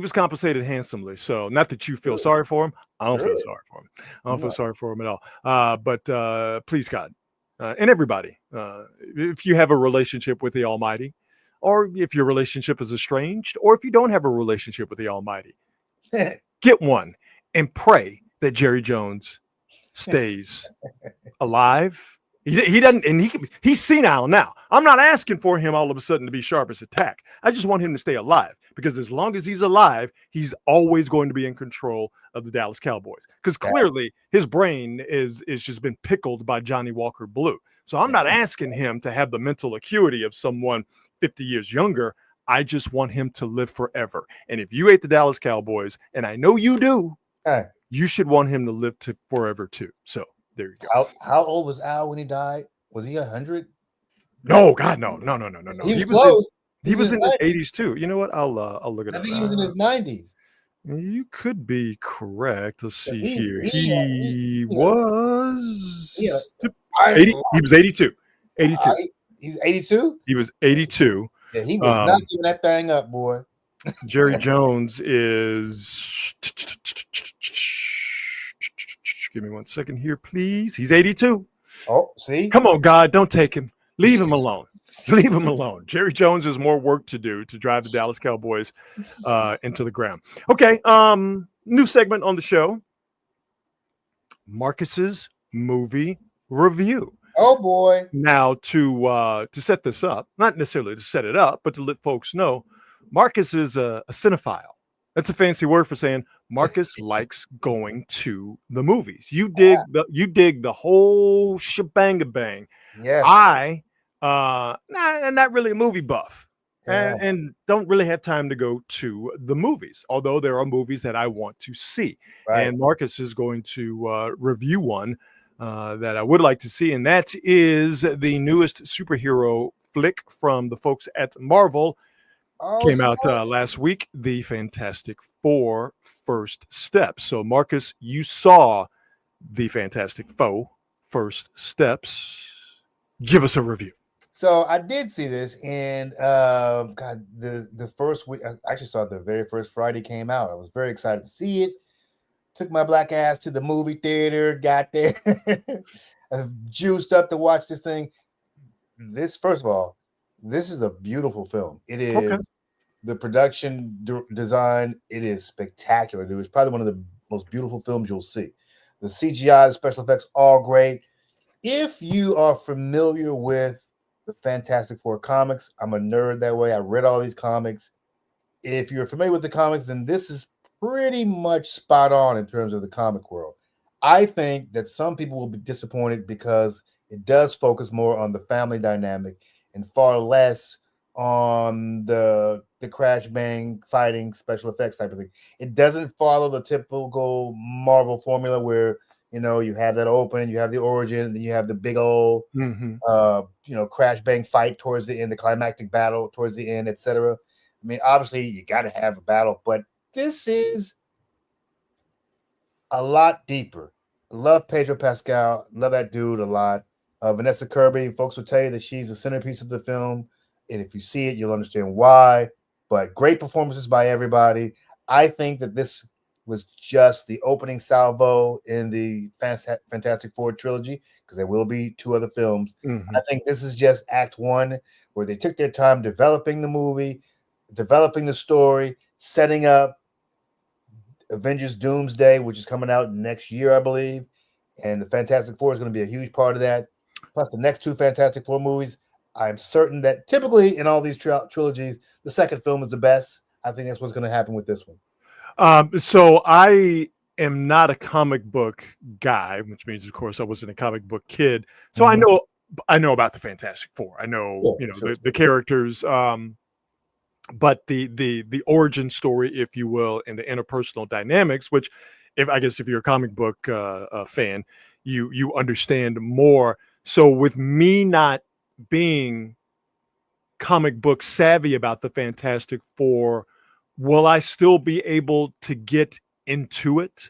was compensated handsomely. So not that you feel sorry for him. I don't feel sorry for him. I don't feel sorry for him at all. But please God, and everybody, if you have a relationship with the Almighty, or if your relationship is estranged, or if you don't have a relationship with the Almighty, get one and pray that Jerry Jones stays alive. He doesn't, and he's senile now. I'm not asking for him all of a sudden to be sharp as a tack. I just want him to stay alive, because as long as he's alive, he's always going to be in control of the Dallas Cowboys. Because clearly his brain is just been pickled by Johnny Walker Blue. So I'm not asking him to have the mental acuity of someone 50 years younger. I just want him to live forever. And if you hate the Dallas Cowboys, and I know you do, you should want him to live to forever too. So there you go. How old was Al when he died? Was he 100? No, God, no. He was in his 80s too. You know what? I'll look it up. I think he was in his 90s. You could be correct. Let's see here. He was 80. He was 82. 82. He was 82? He was 82. Yeah, he was not giving that thing up, boy. Jerry Jones is. Give me 1 second here, please. He's 82. Oh, see? Come on, God, don't take him. Leave him alone. Leave him alone. Jerry Jones has more work to do to drive the Dallas Cowboys into the ground. Okay, new segment on the show. Marcus's movie review. Oh boy! Now to set this up, not necessarily to set it up, but to let folks know, Marcus is a cinephile. That's a fancy word for saying Marcus likes going to the movies. You dig the whole shebang bang. Yeah. I not really a movie buff, and don't really have time to go to the movies. Although there are movies that I want to see, and Marcus is going to review one that I would like to see, and that is the newest superhero flick from the folks at Marvel. Came out last week, The Fantastic Four: First Steps. So, Marcus, you saw The Fantastic Four: First Steps. Give us a review. So I did see this, and God, the first week, I actually saw it the very first Friday came out. I was very excited to see it. Took my black ass to the movie theater, got there, juiced up to watch this thing. First of all, this is a beautiful film. It is the production design. It is spectacular, dude. It's probably one of the most beautiful films you'll see. The CGI, the special effects, all great. If you are familiar with the Fantastic Four comics, I'm a nerd that way. I read all these comics. If you're familiar with the comics, then this is pretty much spot on in terms of the comic world. I think that some people will be disappointed because it does focus more on the family dynamic and far less on the crash bang fighting special effects type of thing. It doesn't follow the typical Marvel formula where you have that opening, you have the origin, and then you have the big old crash bang fight towards the end, the climactic battle towards the end, etc. I mean, obviously you got to have a battle, but this is a lot deeper. Love Pedro Pascal, love that dude a lot. Vanessa Kirby, folks will tell you that she's the centerpiece of the film, and if you see it, you'll understand why. But great performances by everybody. I think that this was just the opening salvo in the Fantastic Four trilogy, because there will be 2 other films. I think this is just Act 1, where they took their time developing the movie, developing the story, setting up Avengers Doomsday, which is coming out next year, I believe. And the Fantastic Four is going to be a huge part of that. Plus, the next 2 Fantastic Four movies, I'm certain that typically in all these trilogies, the second film is the best. I think that's what's going to happen with this one. So I am not a comic book guy, which means, of course, I wasn't a comic book kid. So I know about the Fantastic Four. I know, the characters, but the origin story, if you will, and the interpersonal dynamics, which, if you're a comic book fan, you understand more. So with me not being comic book savvy about the Fantastic Four, will I still be able to get into it?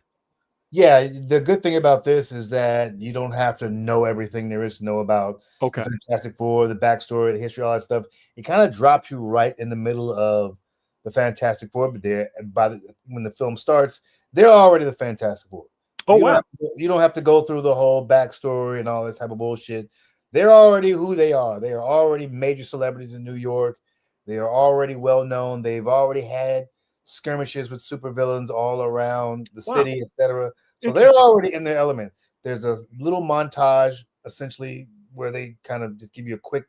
Yeah, the good thing about this is that you don't have to know everything there is to know about the Fantastic Four, the backstory, the history, all that stuff. It kind of drops you right in the middle of the Fantastic Four, but when the film starts, they're already the Fantastic Four. Oh, wow. You don't have to go through the whole backstory and all this type of bullshit. They're already who they are. They are already major celebrities in New York. They are already well known. They've already had skirmishes with supervillains all around the city, etc. So they're already in their element. There's a little montage, essentially, where they kind of just give you a quick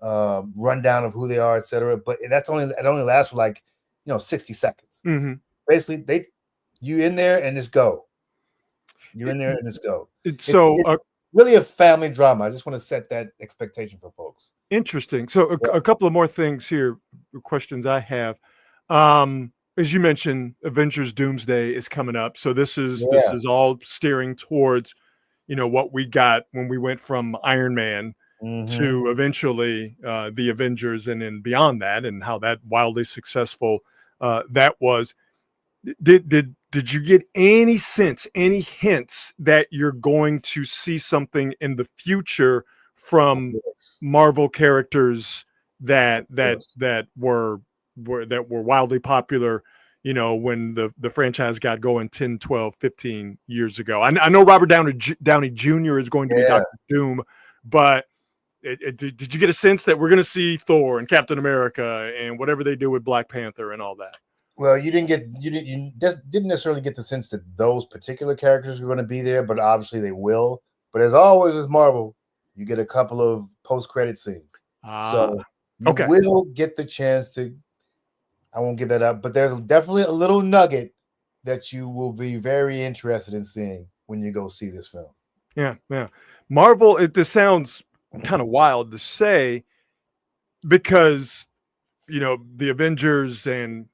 rundown of who they are, etc. But it only lasts for 60 seconds. Mm-hmm. Basically, you in there and just go. You're in there and just go. It's really a family drama. I just want to set that expectation for folks. Interesting. So a couple of more things here, questions I have. As you mentioned, Avengers Doomsday is coming up. So this is all steering towards, what we got when we went from Iron Man to eventually the Avengers, and then beyond that, and how that wildly successful that was. Did you get any sense, any hints that you're going to see something in the future from Marvel characters that were wildly popular, when the franchise got going 10, 12, 15 years ago? I know Robert Downey Jr. is going to be Dr. Doom, but did you get a sense that we're going to see Thor and Captain America and whatever they do with Black Panther and all that? Well, you didn't necessarily get the sense that those particular characters were going to be there, but obviously they will. But as always with Marvel, you get a couple of post-credit scenes. So you will get the chance to, I won't give that up, but there's definitely a little nugget that you will be very interested in seeing when you go see this film. Yeah. Marvel, this sounds kind of wild to say, because, the Avengers and,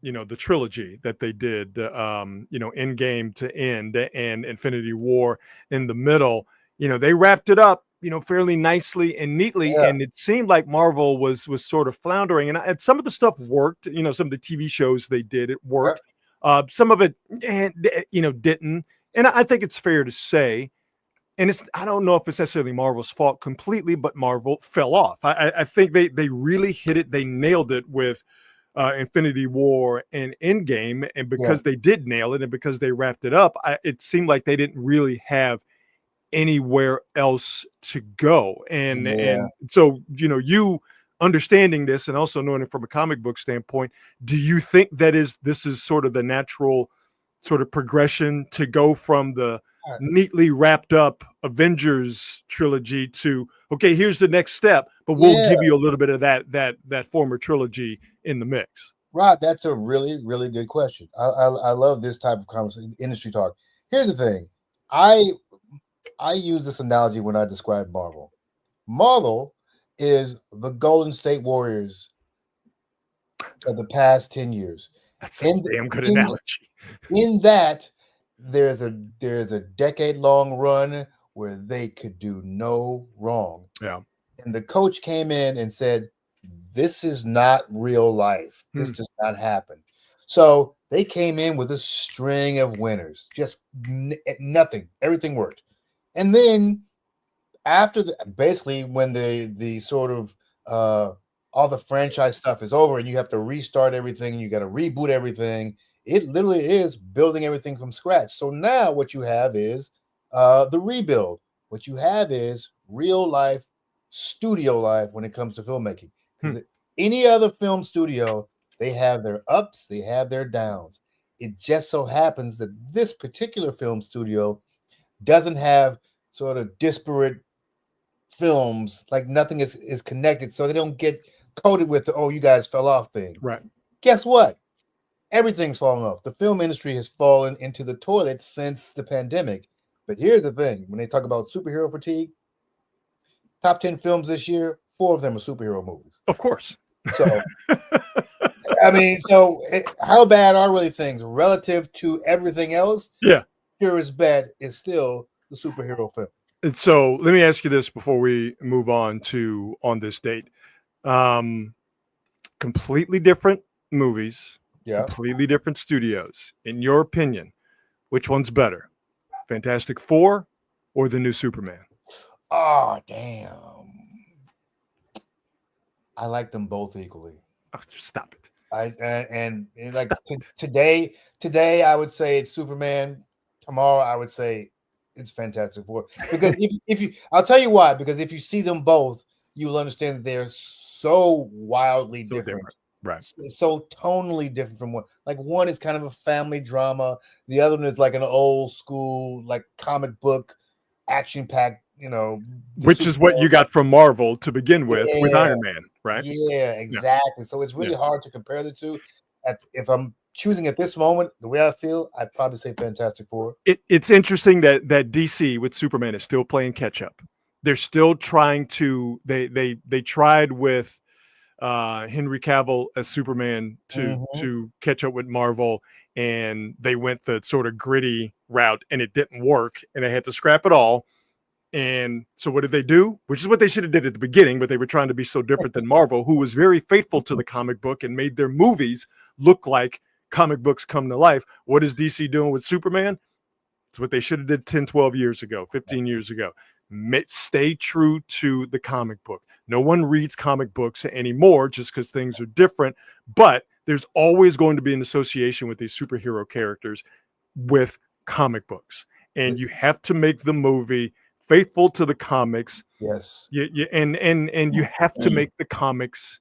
the trilogy that they did, Endgame to end and Infinity War in the middle, they wrapped it up, fairly nicely and neatly. And it seemed like Marvel was sort of floundering, and some of the stuff worked, some of the TV shows they did, it worked. Some of it, didn't. And I think it's fair to say, and I don't know if it's necessarily Marvel's fault completely, but Marvel fell off. I think they really hit it. They nailed it with Infinity War and Endgame, and because they did nail it and because they wrapped it up, it seemed like they didn't really have anywhere else to go. And so, you understanding this and also knowing it from a comic book standpoint, do you think this is sort of the natural sort of progression to go from the neatly wrapped up Avengers trilogy to, okay, here's the next step, but we'll give you a little bit of that former trilogy in the mix? Rod, that's a really, really good question. I love this type of conversation, industry talk. Here's the thing. I use this analogy when I describe Marvel. Marvel is the Golden State Warriors of the past 10 years. That's a damn good analogy. In that, there's a decade-long run where they could do no wrong. Yeah. And the coach came in and said, this is not real life. This does not happen. So they came in with a string of winners. Just nothing. Everything worked. And then after basically when the sort of all the franchise stuff is over and you have to restart everything, you got to reboot everything. It literally is building everything from scratch. So now what you have is the rebuild. What you have is real life, studio life when it comes to filmmaking. Because any other film studio, they have their ups, they have their downs. It just so happens that this particular film studio doesn't have sort of disparate films, like nothing is connected, so they don't get coated with the, oh, you guys fell off thing. Right. Guess what? Everything's fallen off. The film industry has fallen into the toilet since the pandemic. But here's the thing: when they talk about superhero fatigue, top 10 films this year, 4 of them are superhero movies. Of course. So, I mean, how bad are really things relative to everything else? Yeah. Sure as bad is still the superhero film. And so let me ask you this before we move on to On This Date. Completely different movies, completely different studios. In your opinion, which one's better? Fantastic Four or the new Superman? Oh, damn. I like them both equally. Oh, stop it. Today I would say it's Superman. Tomorrow I would say it's Fantastic Four. Because I'll tell you why. Because if you see them both, you will understand that they're so wildly different. Right. So tonally different from one. Like one is kind of a family drama. The other one is like an old school, like comic book, action packed, which is what you got from Marvel to begin with Iron Man, right? Yeah, exactly. Yeah. So it's really hard to compare the two. If I'm choosing at this moment, the way I feel, I'd probably say Fantastic Four. It's interesting that DC with Superman is still playing catch up. They're still trying to. They tried with Henry Cavill as Superman to catch up with Marvel, and they went the sort of gritty route, and it didn't work, and they had to scrap it all. And so what did they do? Which is what they should have did at the beginning, but they were trying to be so different than Marvel, who was very faithful to the comic book and made their movies look like comic books come to life. What is DC doing with Superman? It's what they should have did 10, 12 years ago, 15 years ago. Stay true to the comic book. No one reads comic books anymore just because things are different, but there's always going to be an association with these superhero characters with comic books. And you have to make the movie faithful to the comics. Yes. And you have to make the comics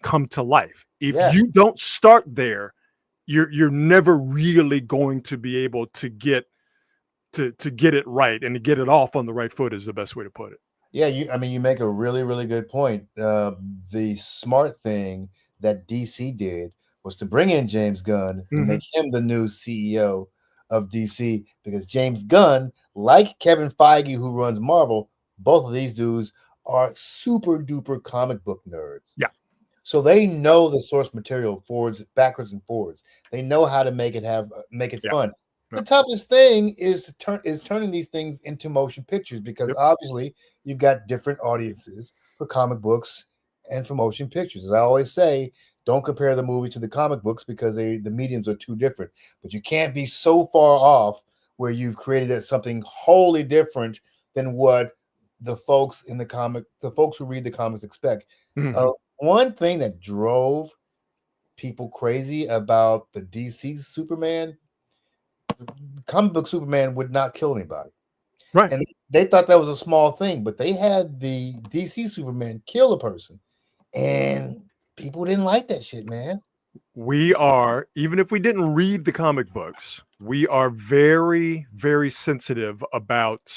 come to life. If you don't start there, you're never really going to be able to get it right, and to get it off on the right foot is the best way to put it. Yeah, you make a really, really good point. The smart thing that DC did was to bring in James Gunn and make him the new CEO of DC, because James Gunn, like Kevin Feige, who runs Marvel, both of these dudes are super duper comic book nerds. Yeah. So they know the source material backwards and forwards. They know how to make it fun. The toughest thing is turning these things into motion pictures, because obviously you've got different audiences for comic books and for motion pictures. As I always say, don't compare the movie to the comic books, because the mediums are too different. But you can't be so far off where you've created something wholly different than what the folks who read the comics expect. One thing that drove people crazy about the DC Superman, comic book Superman would not kill anybody. Right. And they thought that was a small thing, but they had the DC Superman kill a person, and people didn't like that shit, man. We are, even if we didn't read the comic books, we are very, very sensitive about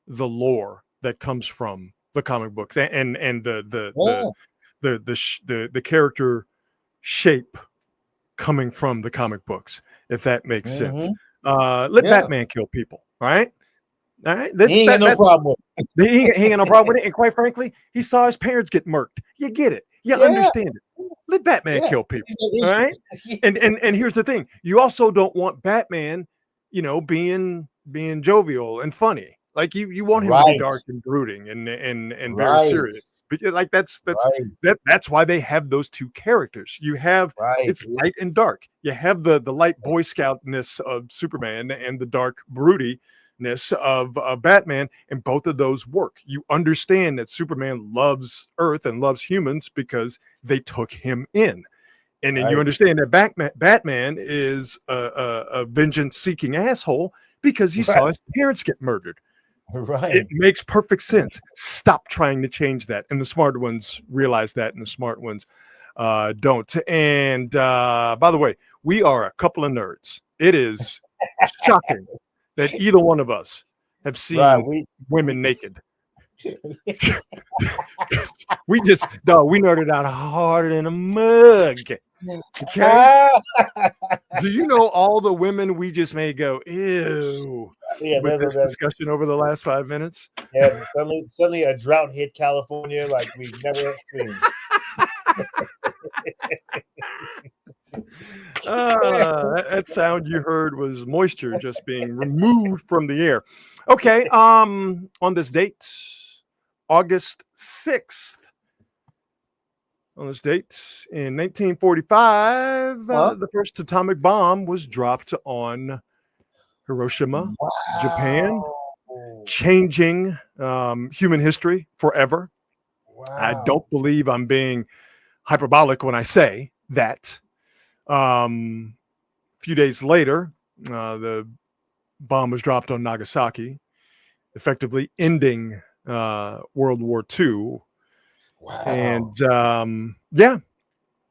the lore that comes from the comic books and the character shape coming from the comic books, if that makes sense. Let Batman kill people, right? All right. He ain't got no problem with it. He ain't got no problem with it. And quite frankly, he saw his parents get murked. You get it. You understand it. Let Batman kill people. All right. And here's the thing. You also don't want Batman, being jovial and funny. Like you want him to be dark and brooding and very serious. But like that's why they have those two characters. You have it's light and dark. You have the light Boy Scoutness of Superman and the dark broodiness of Batman, and both of those work. You understand that Superman loves Earth and loves humans because they took him in. And then you understand that Batman is a vengeance-seeking asshole because he saw his parents get murdered. Right. It makes perfect sense. Stop trying to change that. And the smart ones realize that, and the smart ones don't. And by the way, we are a couple of nerds. It is shocking that either one of us have seen women naked. We just, dog, we nerded out harder than a mug. Okay. Do you know all the women we just made go, ew, Yeah, with this discussion over the last 5 minutes? yeah. Suddenly a drought hit California like we've never seen. That sound you heard was moisture just being removed from the air. Okay. On this date, August 6th. On this date in 1945, the first atomic bomb was dropped on Hiroshima, Japan, changing human history forever. Wow. I don't believe I'm being hyperbolic when I say that. A few days later, the bomb was dropped on Nagasaki, effectively ending World War II. Wow. And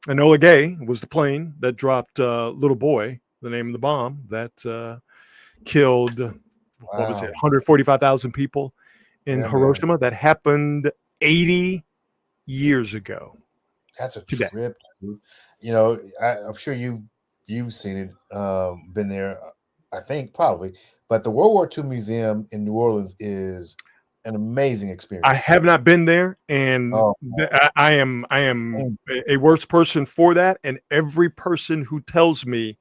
Enola Gay was the plane that dropped Little Boy, the name of the bomb that killed, what was it, 145,000 people in Hiroshima. Man. That happened 80 years ago. That's a today. Trip, dude. You know, I'm sure you've seen it, been there. I think probably, but the World War II Museum in New Orleans is an amazing experience. I have not been there, and I am a worse person for that. And every person who tells me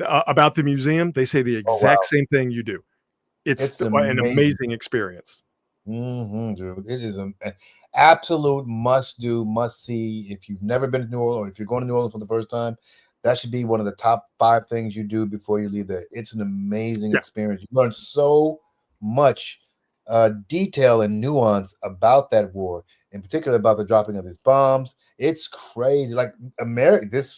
about the museum, they say the exact same thing you do. It's an amazing experience. Dude, it is an absolute must do, must see. If you've never been to New Orleans, or if you're going to New Orleans for the first time, that should be one of the top 5 things you do before you leave there. It's an amazing experience. You learn so much detail and nuance about that war, in particular about the dropping of these bombs. It's crazy. Like America, it's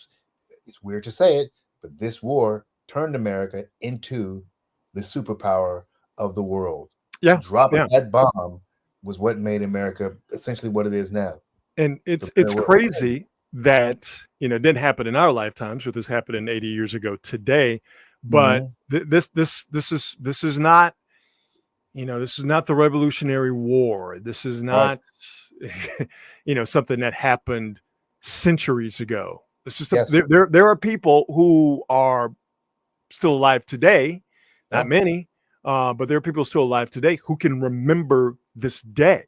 weird to say it, but this war turned America into the superpower of the world. Yeah, dropping that bomb was what made America essentially what it is now. And it's crazy that it didn't happen in our lifetimes, but this happened 80 years ago today. But this is not, this is not the Revolutionary War. This is not, something that happened centuries ago. This is there are people who are still alive today, not many, but there are people still alive today who can remember this day.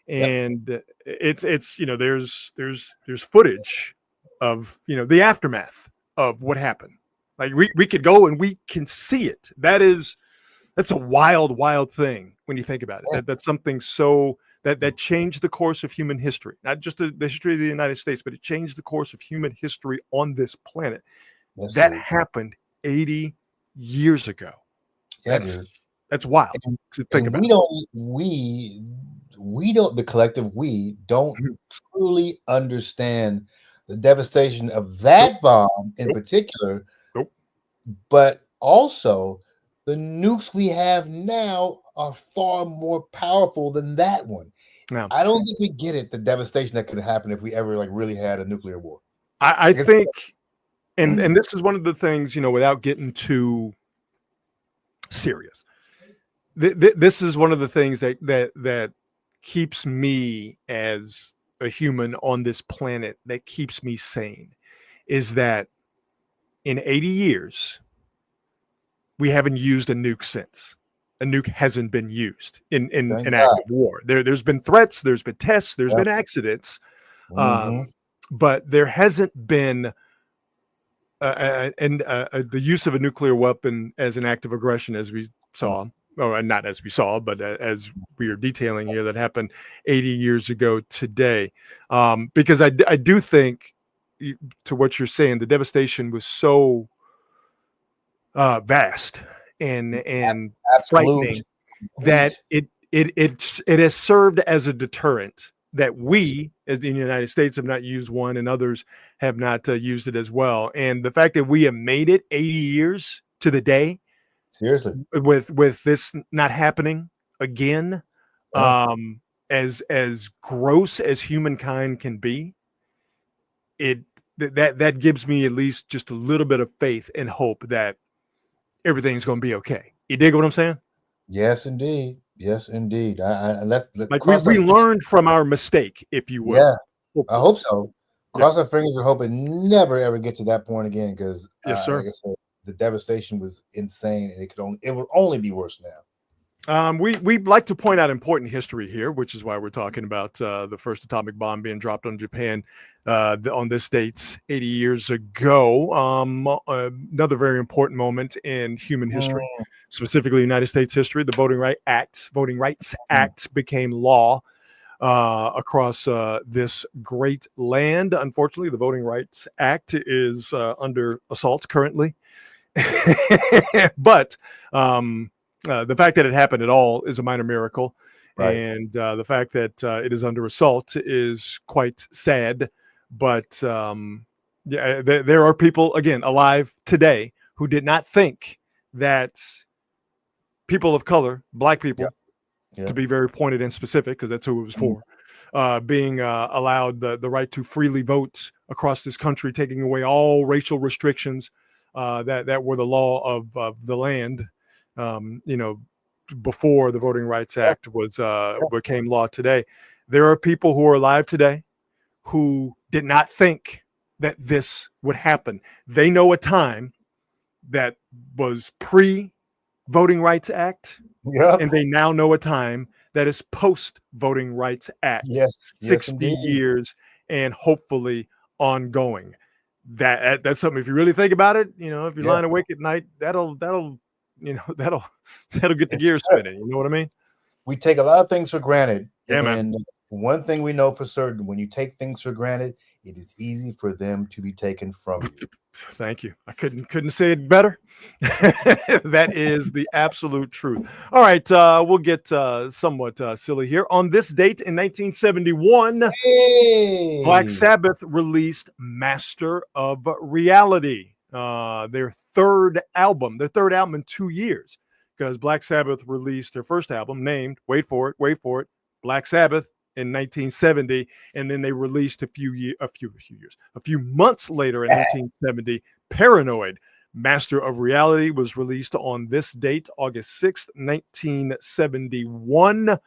And it's there's footage of the aftermath of what happened. Like we could go and we can see it. That's a wild thing when you think about it. That's something so that changed the course of human history, not just the history of the United States, but it changed the course of human history on this planet. That happened 80 years ago. That's wild to think about. We don't, the collective we don't truly understand the devastation of that bomb in particular, but also the nukes we have now are far more powerful than that one. Now, I don't think we get it, the devastation that could happen if we ever really had a nuclear war. I think, and this is one of the things, without getting too serious, this is one of the things that keeps me as a human on this planet, that keeps me sane, is that in 80 years, we haven't used a nuke since. A nuke hasn't been used in an active war. There's been threats, there's been tests, there's been accidents, but there hasn't been the use of a nuclear weapon as an act of aggression, as we saw. Or not as we saw, but as we are detailing here, that happened 80 years ago today. Because I do think, to what you're saying, the devastation was so vast and frightening that it has served as a deterrent that we, as the United States, have not used one, and others have not used it as well. And the fact that we have made it 80 years to the day, seriously, with this not happening again, as gross as humankind can be, that gives me at least just a little bit of faith and hope that everything's going to be okay. You dig what I'm saying? Yes, indeed. Yes, indeed. And that's the Like cross. we learned from our mistake, if you will. Yeah, I Hopefully. hope so. Yeah. Cross our fingers and hope it never ever get to that point again. Because, Yes, sir. like I said, the devastation was insane, and it would only be worse now. We like to point out important history here, which is why we're talking about the first atomic bomb being dropped on Japan on this date 80 years ago. Another very important moment in human history, specifically United States history. The Voting Rights Act became law across this great land. Unfortunately, the Voting Rights Act is under assault currently, but the fact that it happened at all is a minor miracle. Right. And the fact that it is under assault is quite sad. But yeah, there are people, again, alive today who did not think that people of color, Black people, Yeah. to be very pointed and specific, because that's who it was for, being allowed the right to freely vote across this country, taking away all racial restrictions that were the law of the land. Before the Voting Rights Act was became law today. There are people who are alive today who did not think that this would happen. They know a time that was pre-Voting Rights Act, and they now know a time that is post-Voting Rights Act. Yes, 60 years and hopefully ongoing. That's something, if you really think about it, if you're lying awake at night, that'll get the gears spinning. You know what I mean? We take a lot of things for granted. Yeah, man. And one thing we know for certain, when you take things for granted, it is easy for them to be taken from you. Thank you. I couldn't say it better. That is the absolute truth. All right, we'll get somewhat silly here. On this date in 1971, Black Sabbath released Master of Reality. Their third album in 2 years, because Black Sabbath released their first album named, wait for it, Black Sabbath in 1970, and then they released a few months later in 1970, Paranoid. Master of Reality was released on this date, August 6th, 1971.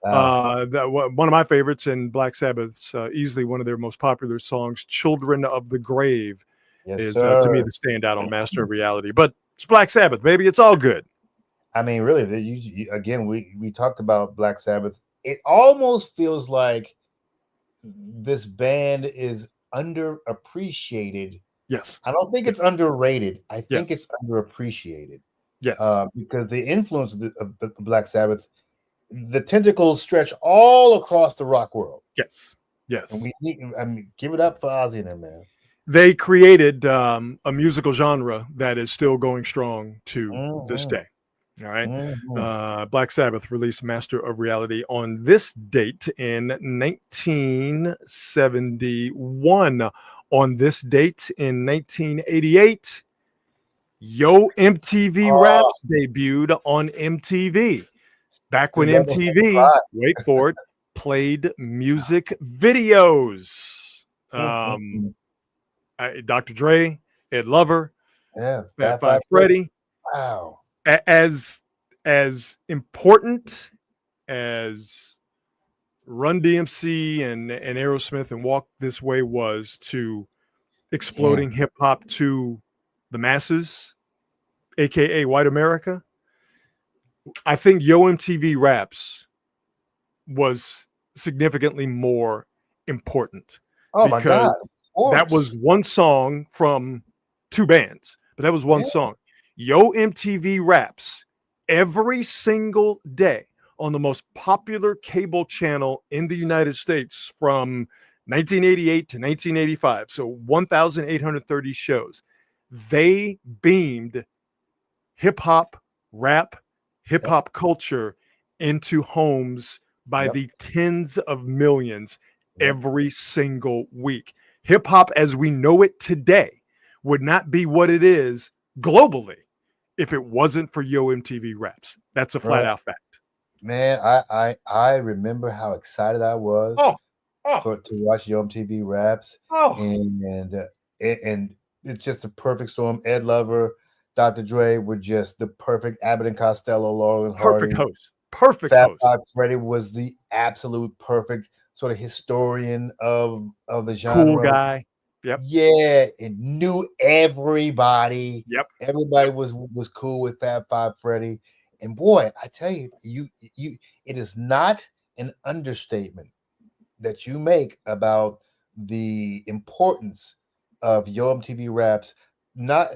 One of my favorites in Black Sabbath's, easily one of their most popular songs, Children of the Grave, is to me the standout on Master of Reality. But it's Black Sabbath, baby. It's all good. I mean, really, again, we talked about Black Sabbath. It almost feels like this band is underappreciated. Yes. I don't think it's underrated. I think it's underappreciated. Yes. Because the influence of the Black Sabbath, the tentacles stretch all across the rock world. Yes. And give it up for Ozzy and them, man. They created a musical genre that is still going strong to this day. All right. Black Sabbath released Master of Reality on this date in 1971. On this date in 1988, Yo MTV Raps debuted on MTV. Back when MTV, wait for it, played music videos. Dr. Dre, Ed Lover, Fat Five Freddy. Wow. As important as Run DMC and Aerosmith and Walk This Way was to exploding hip hop to the masses, aka white America, I think Yo MTV Raps was significantly more important. Oh my God. That was one song from two bands, but that was one song. Yo MTV Raps every single day on the most popular cable channel in the United States from 1988 to 1985. So 1,830 shows. They beamed hip hop, rap, hip hop culture into homes by the tens of millions every single week. Hip hop as we know it today would not be what it is globally if it wasn't for Yo MTV Raps. That's a flat out fact. Man, I remember how excited I was to watch Yo MTV Raps. And it's just the perfect storm. Ed Lover, Dr. Dre were just the perfect Abbott and Costello, Laurel and Hardy. Perfect Fab host. Five Freddy was the absolute perfect sort of historian of the genre. Cool guy. Yep. Yeah, it knew everybody. Yep. Everybody was cool with Fab Five Freddy. And boy, I tell you, it is not an understatement that you make about the importance of Yo MTV Raps, not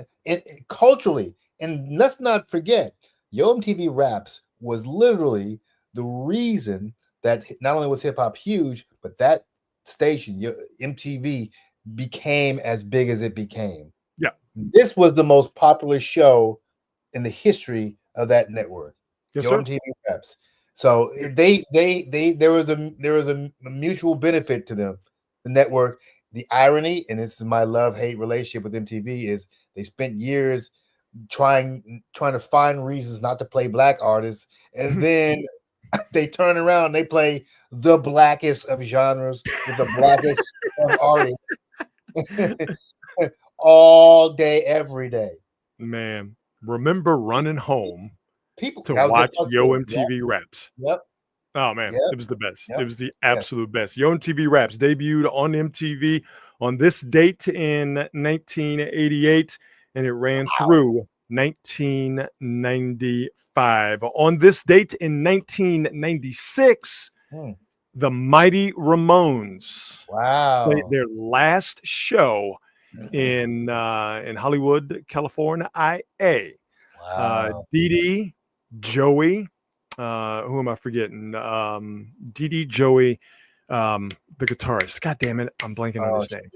culturally. And let's not forget, Yo MTV Raps was literally the reason that not only was hip hop huge, but that station, MTV, became as big as it became. Yeah. This was the most popular show in the history of that network. Yes, Yo sir. MTV Raps. So there was a mutual benefit to them. The network, the irony, and this is my love-hate relationship with MTV, is they spent years trying to find reasons not to play black artists, and then they turn around and they play the blackest of genres with the blackest of artists all day, every day. Man, remember running home People to that was watch their first Yo one. MTV Raps. Yep. Oh man, Yep. it was the best. Yep. It was the absolute best. Yo MTV Raps debuted on MTV on this date in 1988, and it ran through 1995. On this date in 1996, the Mighty Ramones played their last show in Hollywood, California, IA. Dee Dee, Joey, who am I forgetting? Dee Dee, Joey, the guitarist. God damn it, I'm blanking on his name.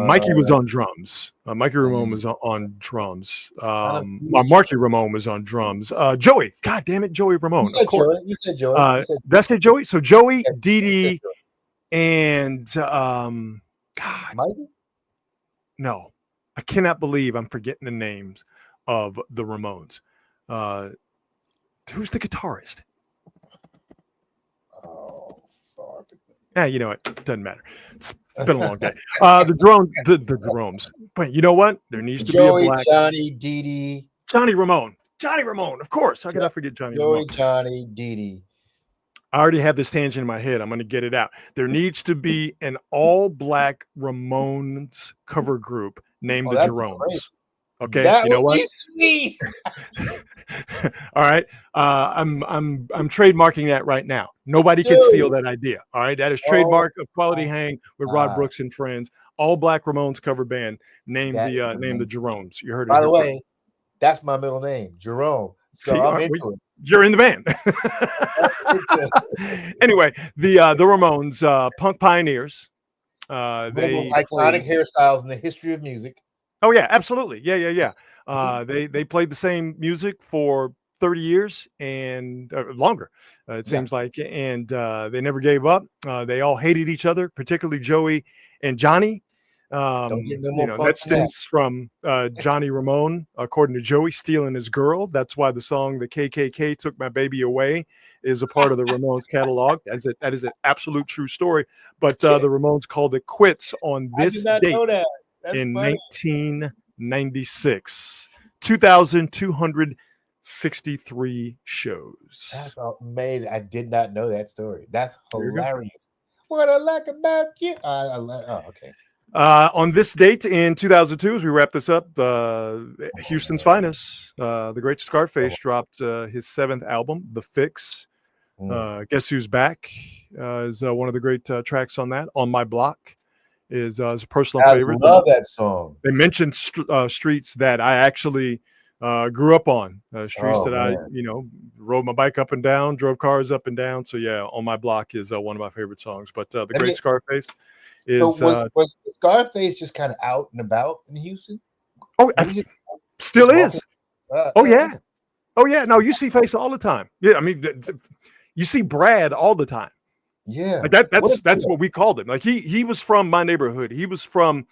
Mikey was on drums. Mikey Ramone was on drums. Marky Ramone was on drums. Joey, God damn it, Joey Ramone. Of course. You said Joey. Did I say Joey? So Joey, Dee Dee, and God, Mikey? no, I cannot believe I'm forgetting the names of the Ramones. Who's the guitarist? Yeah, you know what? It doesn't matter. It's been a long day. The drones. But you know what? There needs to Joey, be a black Johnny, Dee Dee. Johnny Ramone. Johnny Ramone, of course. How could I forget Johnny Ramone? Johnny, Dee Dee. I already have this tangent in my head. I'm going to get it out. There needs to be an all-black Ramones cover group named the Jeromes. Okay, that you know what? Sweet. All right, I'm trademarking that right now. Nobody can steal that idea. All right, that is trademark of Quality Hang with Rod Brooks and Friends. All black Ramones cover band named the Jeromes. You heard it. By the way, that's my middle name, Jerome. So I'm into it. You're in the band. Anyway, the Ramones, punk pioneers. They iconic hairstyles in the history of music. Oh yeah, absolutely. Yeah. They played the same music for 30 years and longer, it seems like, and they never gave up. They all hated each other, particularly Joey and Johnny. That stems from Johnny Ramone, according to Joey, stealing his girl. That's why the song "The KKK Took My Baby Away" is a part of the Ramones catalog. That is an absolute true story. But the Ramones called it quits on this date in 1996. 2,263 shows. That's amazing. I did not know that story. That's hilarious. What I like about you. Okay. On this date in 2002, as we wrap this up, Houston's finest, the great Scarface, dropped his 7th album, The Fix. Guess Who's Back is one of the great tracks on that. On My Block is a personal favorite. I love that song. They mentioned streets that I actually grew up on, streets that I rode my bike up and down, drove cars up and down. So yeah, On My Block is one of my favorite songs. But the great Scarface is was Scarface just kind of out and about in Houston? Oh, still is. Oh yeah. No, you see Face all the time. Yeah, I mean, you see Brad all the time. Yeah, like that's what we called him. Like he was from my neighborhood. He was from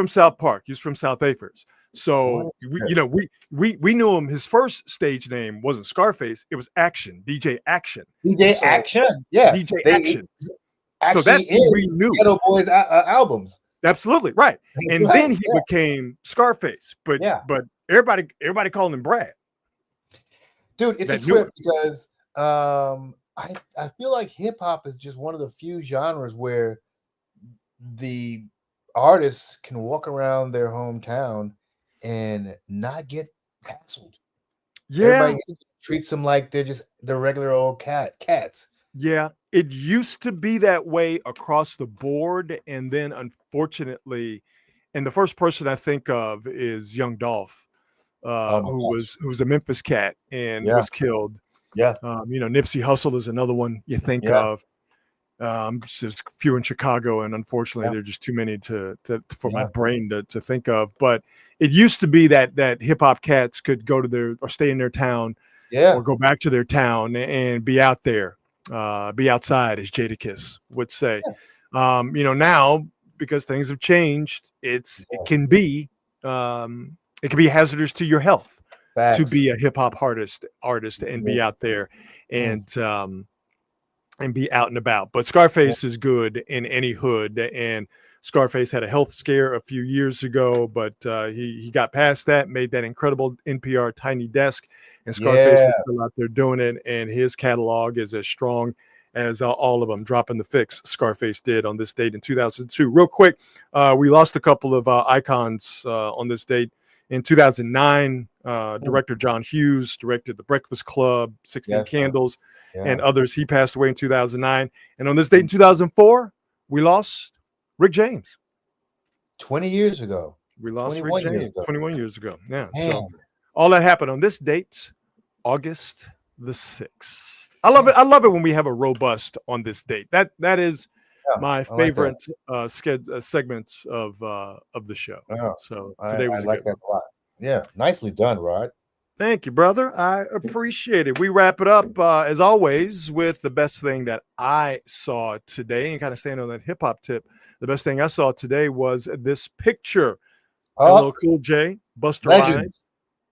South Park. He was from South Acres. So we knew him. His first stage name wasn't Scarface. It was Action, DJ Action. Action, yeah, DJ Action. So that's who we knew. Ghetto Boys albums. Absolutely right. And then he became Scarface. But everybody called him Brad. Dude, it's a trip because I feel like hip hop is just one of the few genres where the artists can walk around their hometown and not get hassled. Yeah, Everybody treats them like they're just the regular old cats. yeah. It used to be that way across the board, and then unfortunately, and the first person I think of is Young Dolph, Oh my gosh. who's a Memphis cat and Yeah, was killed. yeah, Nipsey Hussle is another one you think yeah, of. There's a few in Chicago, and unfortunately, yeah, there are just too many for my yeah, brain to think of. But it used to be that hip hop cats could go to their or stay in their town yeah, or go back to their town and be out there, be outside, as Jadakiss would say. Now because things have changed, it can be hazardous to your health to facts. be a hip hop artist and be Yeah. out there Mm. and be out and about. But Scarface is good in any hood, and Scarface had a health scare a few years ago, but he got past that, made that incredible NPR Tiny Desk, and Scarface is Yeah. still out there doing it, and his catalog is as strong as all of them. Dropping the fix, Scarface did on this date in 2002. Real quick, we lost a couple of icons on this date. In 2009, director John Hughes directed The Breakfast Club, 16 Yes, Candles, yeah. and others. He passed away in 2009. And on this date in 2004, we lost Rick James. 20 years ago. We lost Rick 21 years James ago. 21 years ago. Yeah. Man. So all that happened on this date, August the 6th. I love it. I love it when we have a robust on this date. That is Yeah, my I like that. favorite segments of the show. Yeah, So I today was a like good that a lot. Yeah, nicely done, Rod. Thank you, brother. I appreciate it. We wrap it up, as always, with the best thing that I saw today, and kind of staying on that hip hop tip. The best thing I saw today was this picture. LL Cool J, Busta Rhymes, Legends.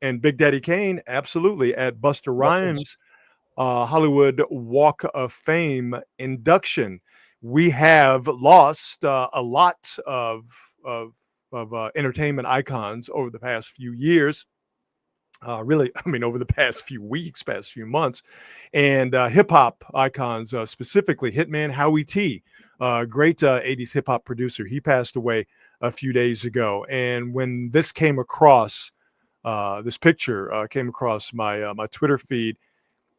and Big Daddy Kane, absolutely, at Busta Rhymes' Hollywood Walk of Fame induction. We have lost a lot of entertainment icons over the past few years. Really, I mean, over the past few weeks, past few months, and hip hop icons, specifically Hitman Howie T, great 80s hip hop producer. He passed away a few days ago. And when this came across, this picture came across my my Twitter feed,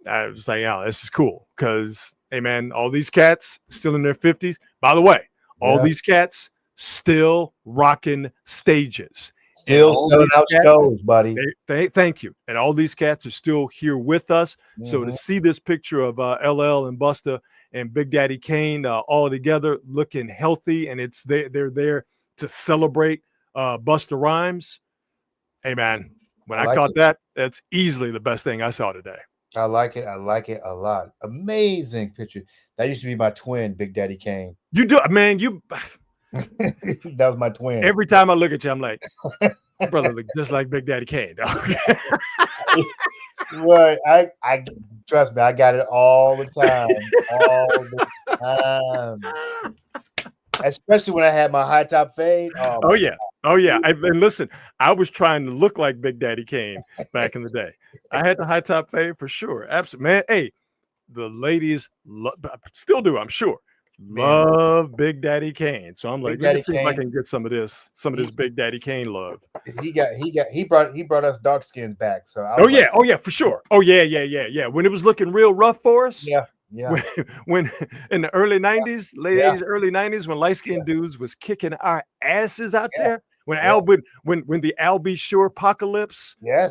I was like, "Oh, this is cool." Because, hey, man, all these cats still in their 50s. By the way, all Yeah. these cats still rocking stages. Still all selling these out cats- shows, buddy. Thank you. And all these cats are still here with us. So to Mhm. see this picture of LL and Busta and Big Daddy Kane all together looking healthy, and they're there to celebrate Busta Rhymes. Hey, man, when I I like caught it. that, that's easily the best thing I saw today. I like it. I like it a lot. Amazing picture. That used to be my twin, Big Daddy Kane. You do, man. You That was my twin. every time I look at you, I'm like, brother, look just like Big Daddy Kane, dog. Well, I trust me, I got it all the time. All the time. Especially when I had my high top fade. Oh my yeah. Oh yeah. And listen, I was trying to look like Big Daddy Kane back in the day. I had the high top fade for sure. Absolutely, man. Hey, the ladies still do, I'm sure. Love Big Daddy Kane. So I'm like, Big let me Daddy see if I Kane. can get some of this Big Daddy Kane love. He brought us dark skins back. So I Oh was yeah, like, oh yeah, for sure. Oh yeah. When it was looking real rough for us. yeah. When in the early 90s, late Yeah. 80s, early 90s, when light-skinned dudes was kicking our asses out Yeah. there, when Yeah. when the Al B. Sure apocalypse Yes.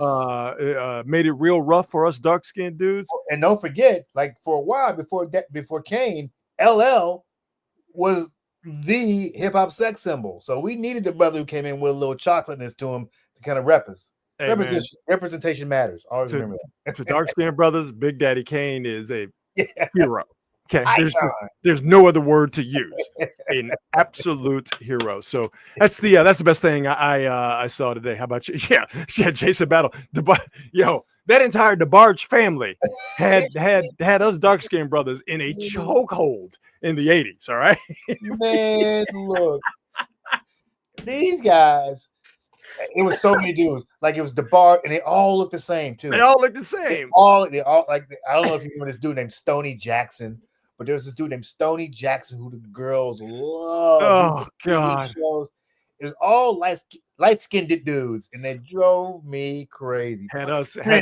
made it real rough for us dark-skinned dudes. And don't forget, like for a while before Kane, LL was the hip hop sex symbol. So we needed the brother who came in with a little chocolateness to him to kind of rep us. Hey, man, Representation matters. Always To- remember to dark-skinned brothers, Big Daddy Kane is a that. Yeah. hero. Okay, Icon. there's no other word to use. An absolute hero. So that's the best thing I saw today. How about you? Yeah, Jason Battle. Yo, that entire DeBarge family had us dark skinned brothers in a chokehold in the 80s. All right. Man, look, these guys It was so many dudes. Like it was the bar, and they all looked the same too. They all look the same. They all like. I don't know if you remember this dude named Stoney Jackson, but there was this dude named Stoney Jackson who the girls loved. Oh God. Shows. It was all light skinned dudes, and they drove me crazy. Had us. I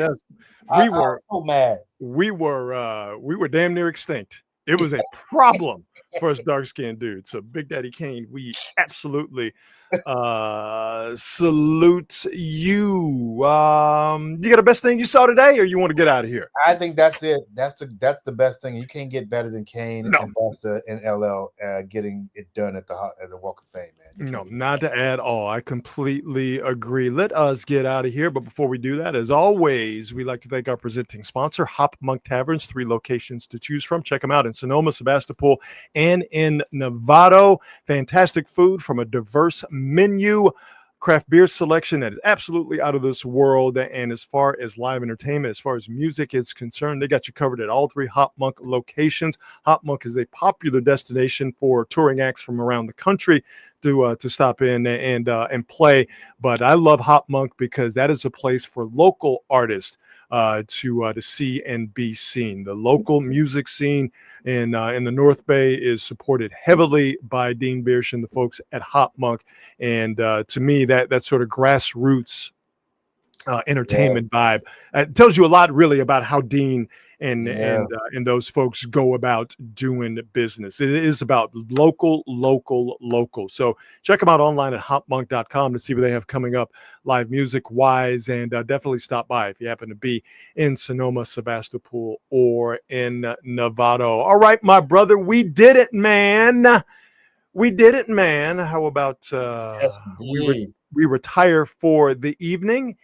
was so mad. We were damn near extinct. It was a problem for us dark skinned dudes. So Big Daddy Kane, we absolutely salute you. You got the best thing you saw today, or you want to get out of here? I think that's it. That's the best thing. You can't get better than Kane and Busta and LL getting it done at the Walk of Fame, man. No, not at all. I completely agree. Let us get out of here. But before we do that, as always, we like to thank our presenting sponsor, Hop Monk Taverns. 3 locations to choose from. Check them out in Sonoma, Sebastopol, and in Novato. Fantastic food from a diverse menu. Craft beer selection that is absolutely out of this world. And as far as live entertainment, as far as music is concerned, they got you covered at all 3 Hop Monk locations. Hop Monk is a popular destination for touring acts from around the country to stop in and play. But I love Hop Monk because that is a place for local artists to see and be seen. The local music scene in the North Bay is supported heavily by Dean Biersch and the folks at Hop Monk. And to me, that sort of grassroots entertainment vibe tells you a lot really about how Dean and those folks go about doing business. It is about local. So check them out online at hopmonk.com to see what they have coming up live music wise, and definitely stop by if you happen to be in Sonoma, Sebastopol, or in Novato. All right, my brother, we did it, man. How about we retire for the evening?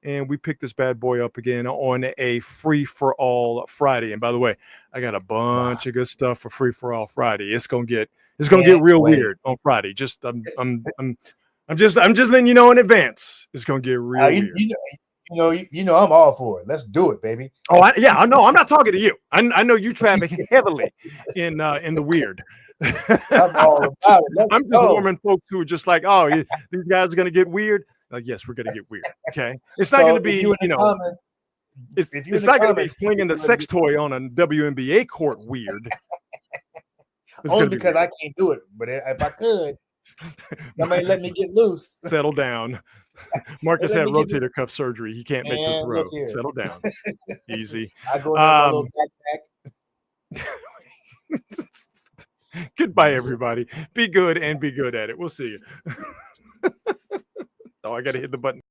And we pick this bad boy up again on a free-for-all Friday. And by the way, I got a bunch of good stuff for free-for-all Friday. It's gonna get real weird on Friday. I'm just letting you know in advance. It's gonna get real weird. You know, I'm all for it. Let's do it, baby. Oh, I know. I'm not talking to you. I know you traffic heavily in the weird. I'm all about it. I'm just warming folks who are just like, oh, these guys are gonna get weird. Like, yes, we're going to get weird. Okay. It's not going to be, it's not going to be flinging the sex toy on a WNBA court weird. Only because I can't do it. But if I could, somebody let me get loose. Settle down. Marcus had rotator cuff surgery. He can't make the throw. Settle down. Easy. I go in my little backpack. Goodbye, everybody. Be good and be good at it. We'll see you. Oh, I got to hit the button.